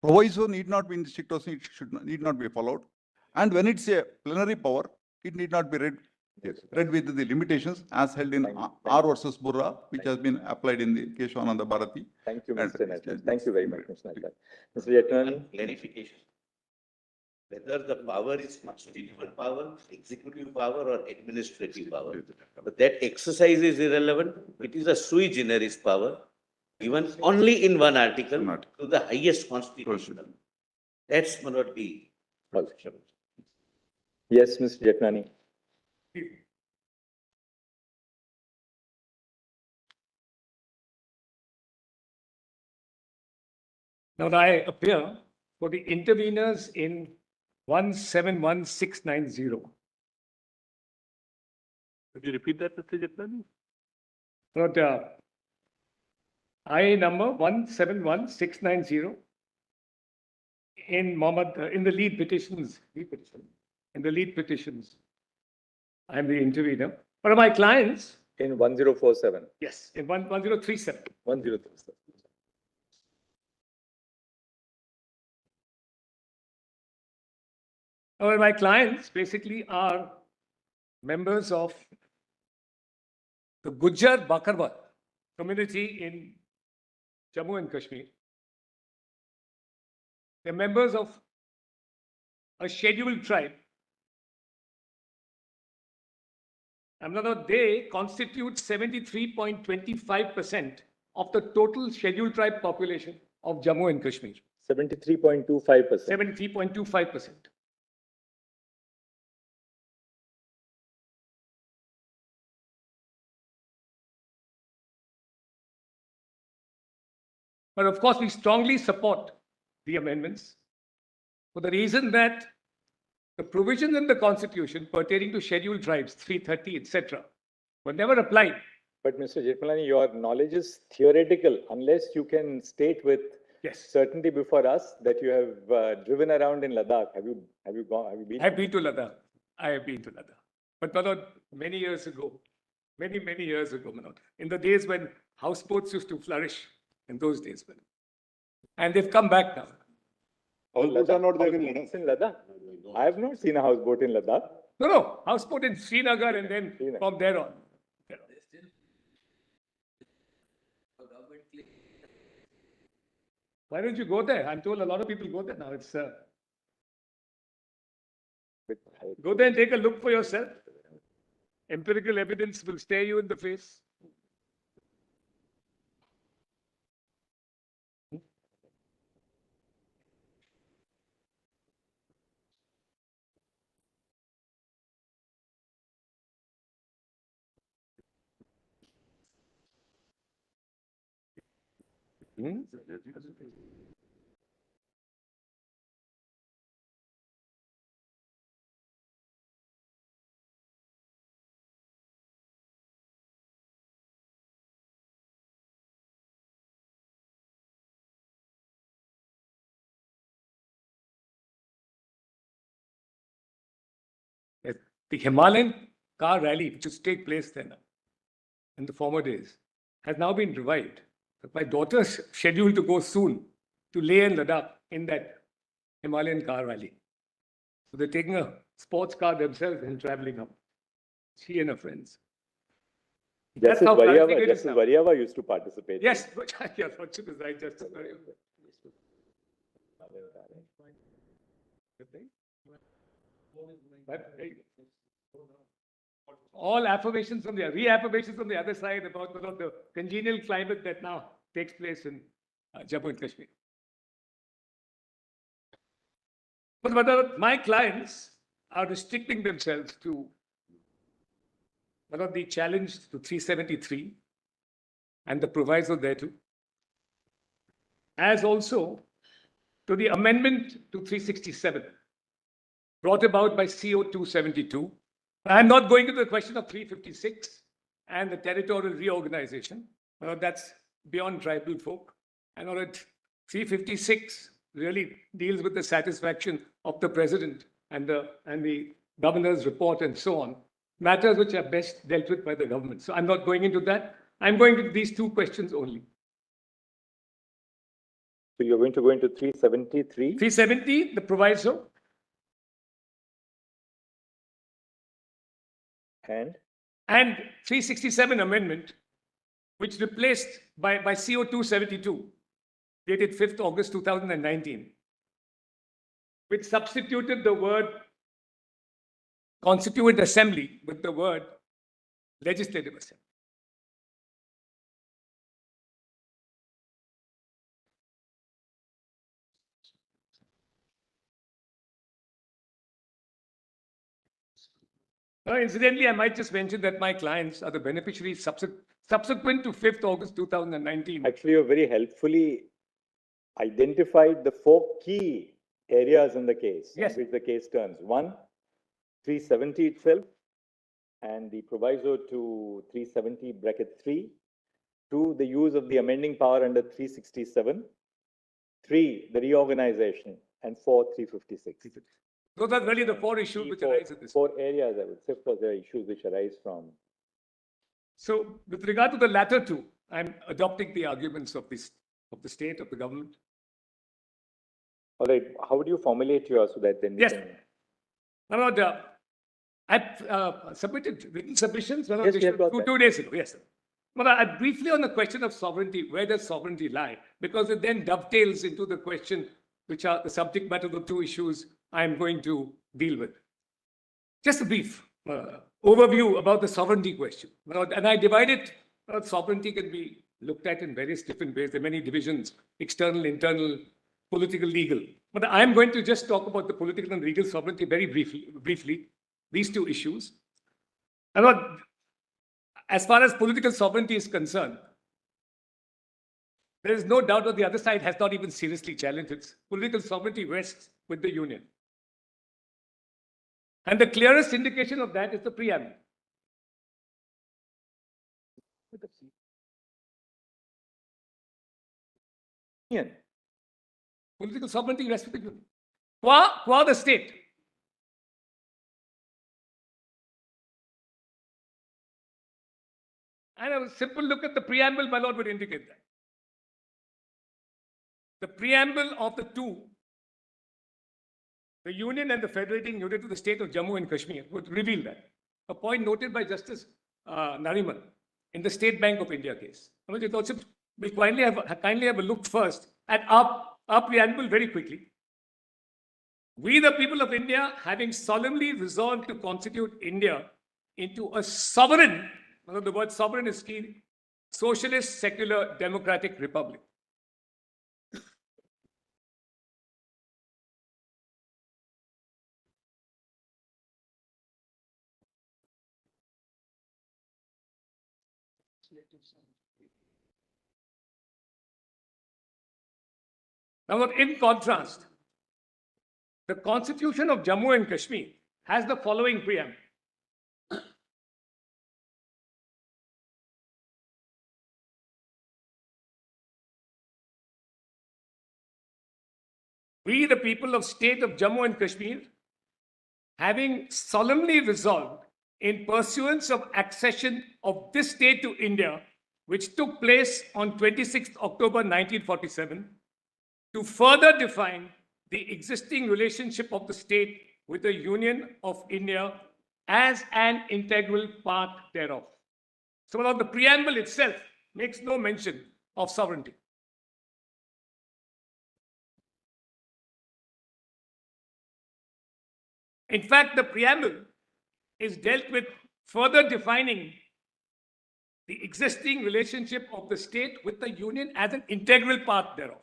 Proviso need not be in the strict sense, it need not be followed. And when it's a plenary power, it need not be read with the limitations as held in R versus Burra, which has been applied in the Keshavananda Bharati. Thank you, Mr. Nathan. Thank you very much, Mr. Nathan. Mr. Jaitlani. Clarification. Whether the power is constitutional power, executive power, or administrative power. But that exercise is irrelevant. It is a sui generis power, given only in one article to the highest constitutional. That's not the. Yes, Mr. Jaitlani. Now I appear for the interveners in 171690. Could you repeat that, Mr. Jaitlani? But I number 171690 in in the lead petitions. In the lead petitions, I am the intervener. But my clients in 1047. Yes, in 1037. 1037. My clients basically are members of the Gujjar Bakarwal community in Jammu and Kashmir. They're members of a scheduled tribe. They constitute 73.25% of the total scheduled tribe population of Jammu and Kashmir. 73.25%. 73.25%. But of course, we strongly support the amendments for the reason that the provisions in the Constitution pertaining to scheduled tribes, 330, etc., were never applied. But Mr. Jaitlani, your knowledge is theoretical unless you can state with certainty before us that you have driven around in Ladakh. Have you been? I've been to Ladakh. I have been to Ladakh. But Manoj, many years ago, many years ago, Manoj, in the days when houseboats used to flourish, in those days. And they've come back now. Houseboats are not there in Ladakh. I have not seen a houseboat in Ladakh. No, houseboat in Srinagar and then from there on. Why don't you go there? I'm told a lot of people go there now. It's Go there and take a look for yourself. Empirical evidence will stare you in the face. The Himalayan car rally, which used to take place then in the former days, has now been revived. My daughter's scheduled to go soon to Leh and Ladakh in that Himalayan car rally. So they're taking a sports car themselves and traveling up. She and her friends. That's how practical it is now. Variava used to participate. Yes, but yeah, fortune is right, Justice Variava. All affirmations from the reaffirmations from the other side about the congenial climate that now takes place in Jammu and Kashmir. But my clients are restricting themselves to the challenge to 373 and the proviso thereto, as also to the amendment to 367 brought about by CO 272. I'm not going into the question of 356 and the territorial reorganization. That's beyond tribal folk. And 356 really deals with the satisfaction of the president and the governor's report and so on, matters which are best dealt with by the government. So I'm not going into that. I'm going to these two questions only. So you're going to go into 373? 370, the proviso. And 367 amendment, which replaced by CO 272, dated 5th August 2019, which substituted the word Constituent Assembly with the word Legislative Assembly. Incidentally, I might just mention that my clients are the beneficiaries subsequent to 5th August 2019. Actually, you very helpfully identified the 4 key areas in the case, yes, which the case turns. 1, 370 itself, and the proviso to 370(3). 2, the use of the amending power under 367. 3, the reorganization, and 4, 356. Those are really the 4 issues which arise in this. 4 areas, I would say, for the issues which arise from. So, with regard to the latter 2, I'm adopting the arguments of the state, of the government. All right. How would you formulate yours so that then? Yes. I submitted written submissions 2 days ago. Yes. But briefly on the question of sovereignty, where does sovereignty lie? Because it then dovetails into the question, which are the subject matter of the 2 issues I'm going to deal with. Just a brief overview about the sovereignty question. And I divide it, sovereignty can be looked at in various different ways. There are many divisions, external, internal, political, legal. But I'm going to just talk about the political and legal sovereignty very briefly, these 2 issues. And as far as political sovereignty is concerned, there is no doubt that the other side has not even seriously challenged its political sovereignty rests with the Union. And the clearest indication of that is the preamble. Union. Political sovereignty rests with the Union. Qua the state. And a simple look at the preamble, my lord, would indicate that. The preamble of the 2, the Union and the Federating Unit of the state of Jammu and Kashmir, would reveal that. A point noted by Justice Nariman in the State Bank of India case. We'll kindly have a look first at our preamble very quickly. We, the people of India, having solemnly resolved to constitute India into a sovereign, the word sovereign is key, socialist, secular, democratic republic. Now, in contrast, the Constitution of Jammu and Kashmir has the following preamble. We, the people of state of Jammu and Kashmir, having solemnly resolved in pursuance of accession of this state to India, which took place on 26th October 1947, to further define the existing relationship of the state with the Union of India as an integral part thereof. So now the preamble itself makes no mention of sovereignty. In fact, the preamble is dealt with further defining the existing relationship of the state with the Union as an integral part thereof.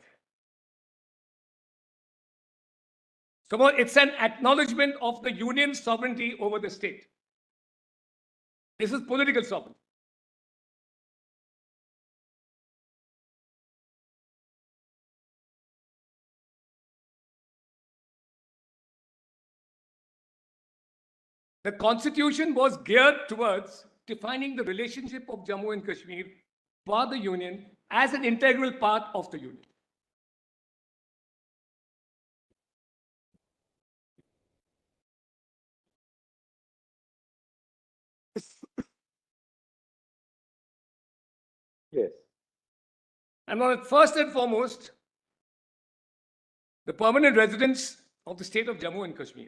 So it's an acknowledgement of the Union's sovereignty over the state. This is political sovereignty. The Constitution was geared towards defining the relationship of Jammu and Kashmir for the Union as an integral part of the Union. Yes. And first and foremost, the permanent residents of the state of Jammu and Kashmir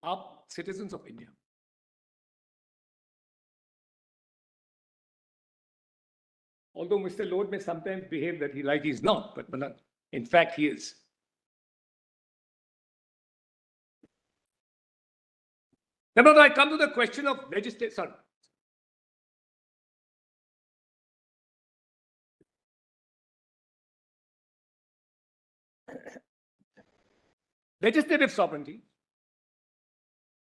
are citizens of India. Although Mr. Lord may sometimes behave that he's not, but in fact he is. Now I come to the question of legislative. Sorry. Legislative sovereignty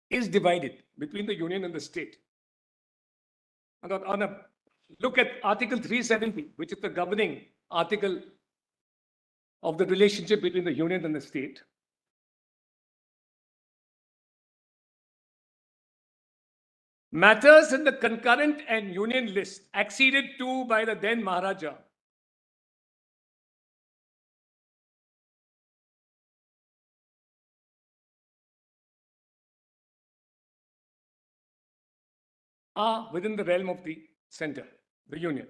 is divided between the Union and the state. On a look at Article 370, which is the governing article of the relationship between the Union and the state. Matters in the concurrent and Union list acceded to by the then Maharaja are within the realm of the center, the Union.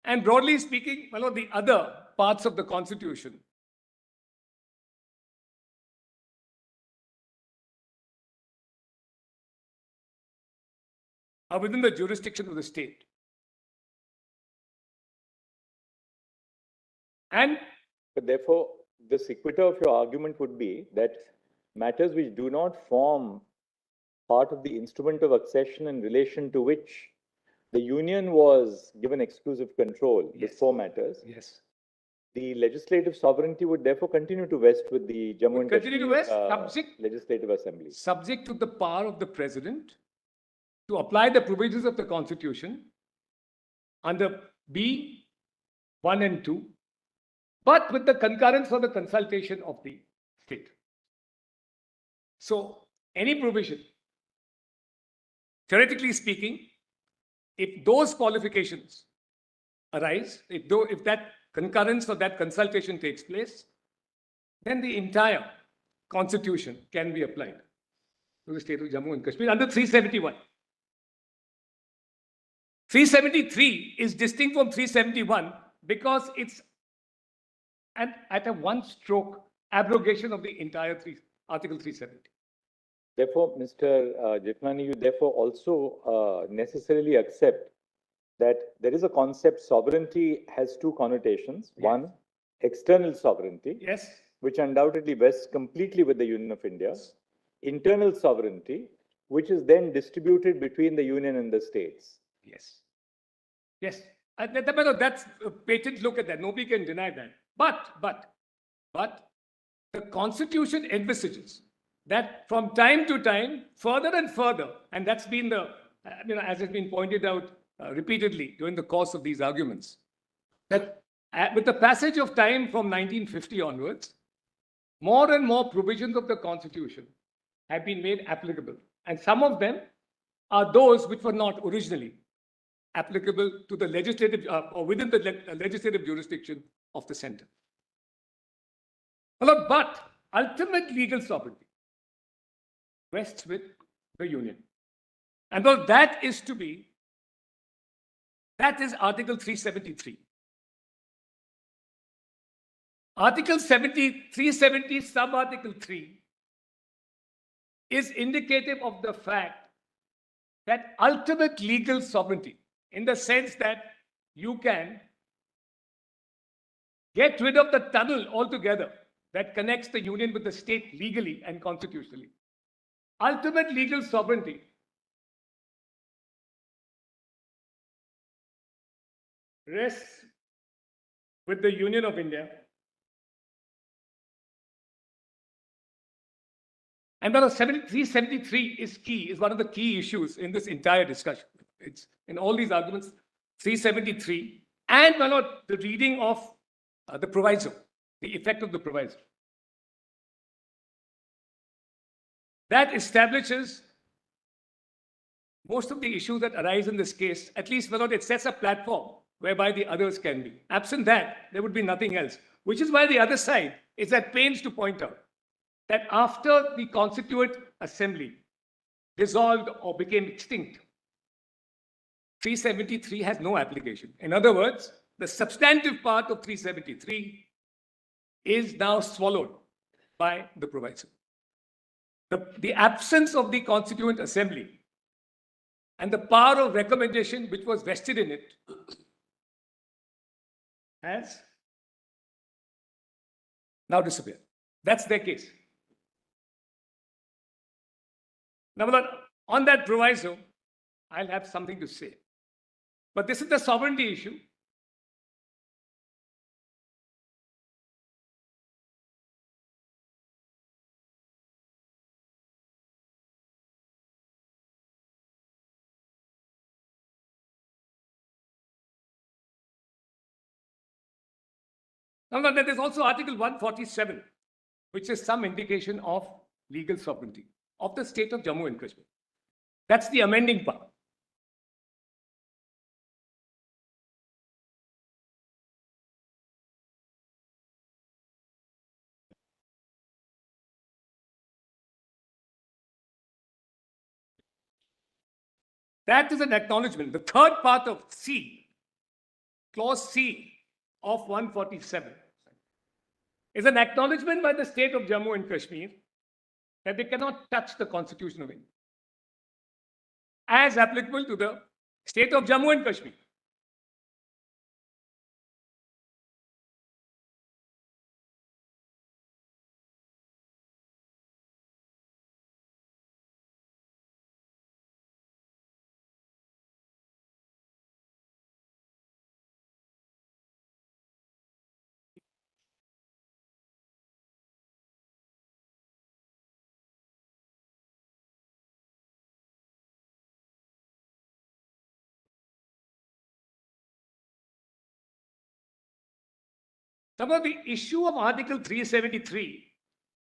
And broadly speaking, the other parts of the Constitution are within the jurisdiction of the state. And but therefore, the sequitur of your argument would be that matters which do not form part of the instrument of accession in relation to which the Union was given exclusive control, yes, the four matters. Yes. The legislative sovereignty would therefore continue to vest with the Jammu and Kashmir Legislative Assembly. Subject to the power of the President to apply the provisions of the Constitution under B 1 and 2, but with the concurrence or the consultation of the state. So any provision, theoretically speaking, if those qualifications arise, if that concurrence or that consultation takes place, then the entire Constitution can be applied to the state of Jammu and Kashmir under 371. 373 is distinct from 371 because it's and at a one stroke abrogation of the entire Article 370. Therefore, Mr. Jitnani, you therefore also necessarily accept that there is a concept, sovereignty has two connotations. Yes. One, external sovereignty, Yes. which undoubtedly vests completely with the Union of India. Internal sovereignty, which is then distributed between the Union and the states. Yes. Yes. That's a patent look at that. Nobody can deny that. But the Constitution envisages that from time to time, further and further, and that's been the, as has been pointed out repeatedly during the course of these arguments, that with the passage of time from 1950 onwards, more and more provisions of the Constitution have been made applicable. And some of them are those which were not originally applicable to the legislative or within the legislative jurisdiction of the center. But ultimate legal sovereignty rests with the Union. And though that is Article 373. Article 370, sub-article 3 is indicative of the fact that ultimate legal sovereignty, in the sense that you can get rid of the tunnel altogether that connects the Union with the state legally and constitutionally. Ultimate legal sovereignty rests with the Union of India. And 373 is key, is one of the key issues in this entire discussion. It's in all these arguments, 373, and the reading of the proviso, the effect of the proviso. That establishes most of the issues that arise in this case, at least it sets a platform whereby the others can be. Absent that, there would be nothing else, which is why the other side is at pains to point out that after the Constituent Assembly dissolved or became extinct, 373 has no application. In other words, the substantive part of 373 is now swallowed by the proviso. The absence of the Constituent Assembly and the power of recommendation which was vested in it has now disappeared. That's their case. Now, on that proviso, I'll have something to say. But this is the sovereignty issue. Now, there is also Article 147, which is some indication of legal sovereignty of the state of Jammu and Kashmir. That's the amending part. That is an acknowledgement. The third part of C, clause C of 147, is an acknowledgement by the state of Jammu and Kashmir that they cannot touch the Constitution of India as applicable to the state of Jammu and Kashmir. Some of the issue of Article 373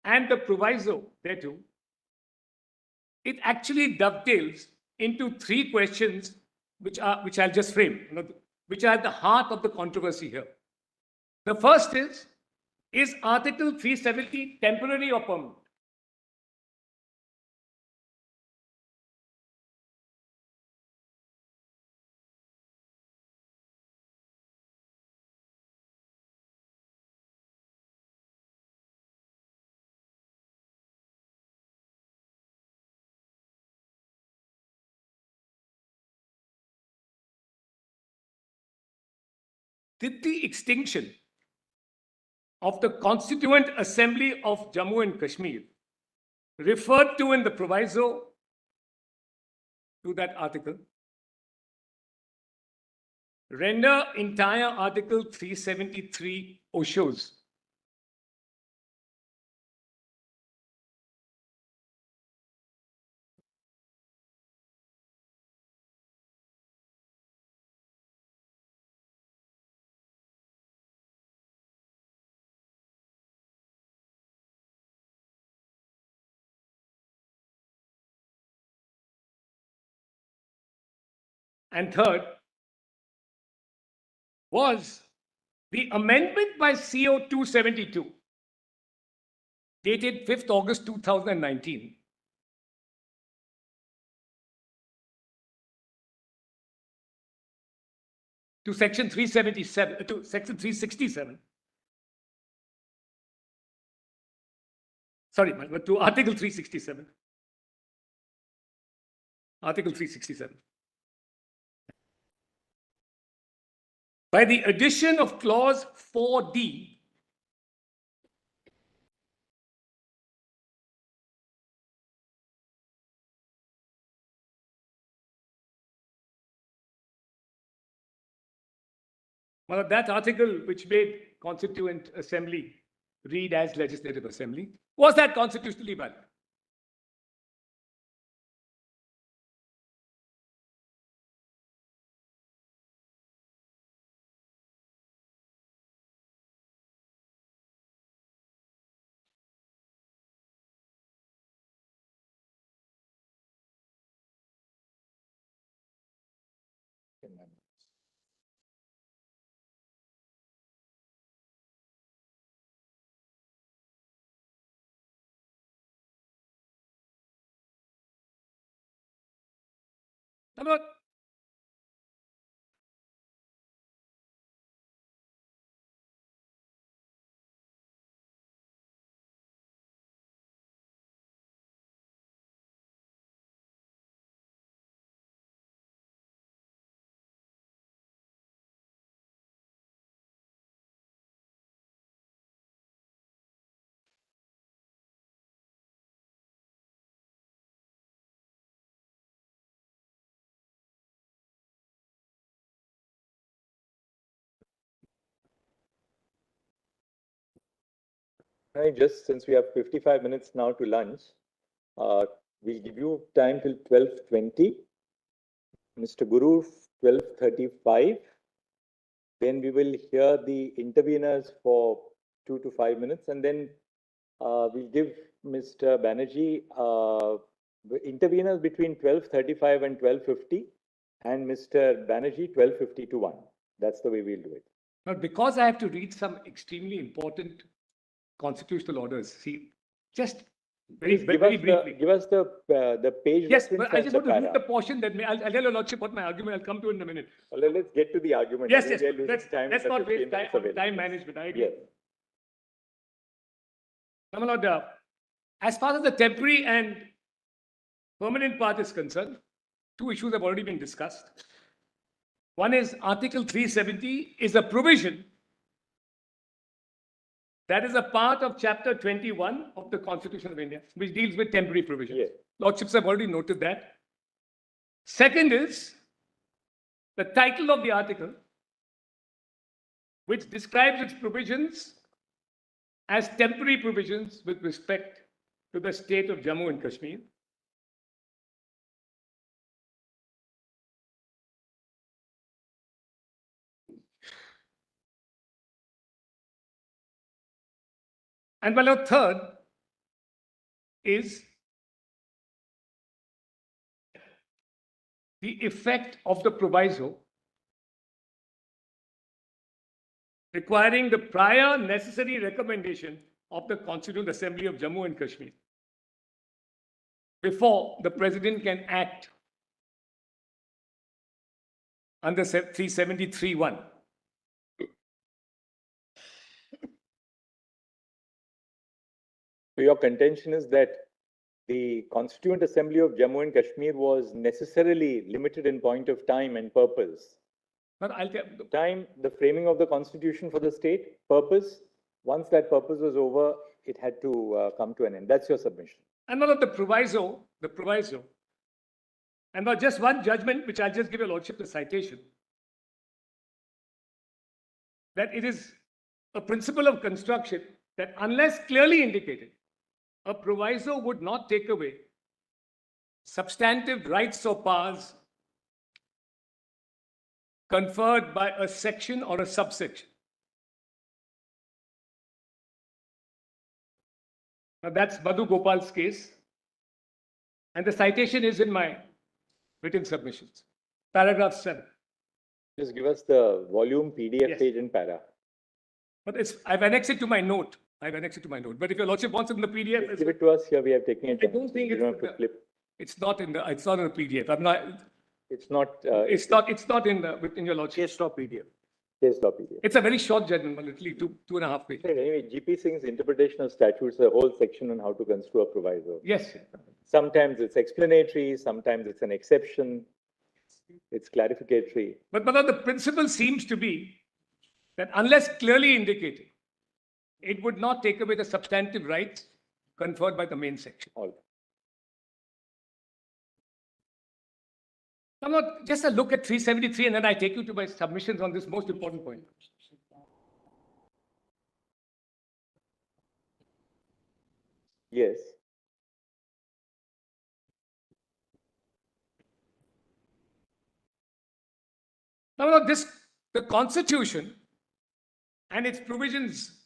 and the proviso thereto, it actually dovetails into three questions which I'll just frame, which are at the heart of the controversy here. The first is Article 370 temporary or permanent? did the extinction of the Constituent Assembly of Jammu and Kashmir referred to in the proviso to that article render entire Article 373 Oshos? And third, was the amendment by CO 272, dated 5th August 2019, to Section 377, to Section 367. Sorry, to Article 367. Article 367. By the addition of clause 4D, well, that article which made Constituent Assembly read as Legislative Assembly, was that constitutionally valid? Number Just since we have 55 minutes now to lunch, we'll give you time till 12:20. Mr. Guru, 12:35. Then we will hear the interveners for 2 to 5 minutes, and then we'll give Mr. Banerjee the interveners between 12:35 and 12:50, and Mr. Banerjee 12:50 to 1. That's the way we'll do it. But because I have to read some extremely important constitutional orders, see, just very briefly. Give us the page. Yes, but I just want to read the portion that I'll tell your lordship what my argument. I'll come to it in a minute. Well, let's get to the argument. Yes. Let's not waste time management. I agree. Yes. My lord, as far as the temporary and permanent part is concerned, two issues have already been discussed. One is Article 370 is a provision that is a part of Chapter 21 of the Constitution of India, which deals with temporary provisions. Yes. Lordships have already noted that. Second is the title of the article, which describes its provisions as temporary provisions with respect to the state of Jammu and Kashmir. And my lord, third is the effect of the proviso requiring the prior necessary recommendation of the Constituent Assembly of Jammu and Kashmir before the president can act under 373(1). So your contention is that the Constituent Assembly of Jammu and Kashmir was necessarily limited in point of time and purpose But I'll tell. Time, the framing of the constitution for the state, purpose. Once that purpose was over, it had to come to an end. That's your submission. And one of the proviso, and not just one judgment, which I'll just give your lordship the citation, that it is a principle of construction that unless clearly indicated, a proviso would not take away substantive rights or powers conferred by a section or a subsection. Now that's Madhu Gopal's case, and the citation is in my written submissions. Paragraph 7. Just give us the volume, PDF Yes. page and para. But I've annexed it to my note. But if your lordship wants it in the PDF, Give it to us here. We have taken it. I don't think you don't have to flip. it's not in the PDF. I'm not. It's not. It's not in your lordship. Case law PDF. Case law PDF. It's a very short judgment, but literally 2.5 pages. Anyway, GP Singh's interpretation of statutes, a whole section on how to construe a proviso. Yes. Sometimes it's explanatory, sometimes it's an exception, it's clarificatory. But the principle seems to be that unless clearly indicated, it would not take away the substantive rights conferred by the main section. All. I'm not just a look at 373, and then I take you to my submissions on this most important point. Yes. Now, the Constitution and its provisions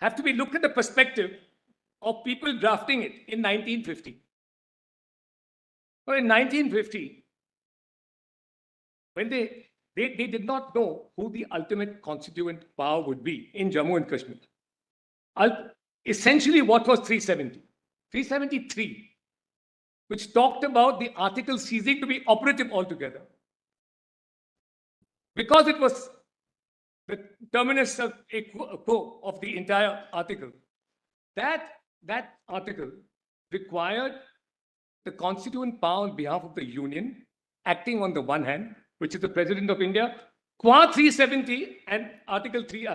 have to be looked at the perspective of people drafting it in 1950. Well, in 1950, when they did not know who the ultimate constituent power would be in Jammu and Kashmir. Essentially, what was 370? 373, which talked about the article ceasing to be operative altogether, because it was the terminus of the entire article. That article required the constituent power on behalf of the Union, acting on the one hand, which is the President of India, qua 370 and Article 3,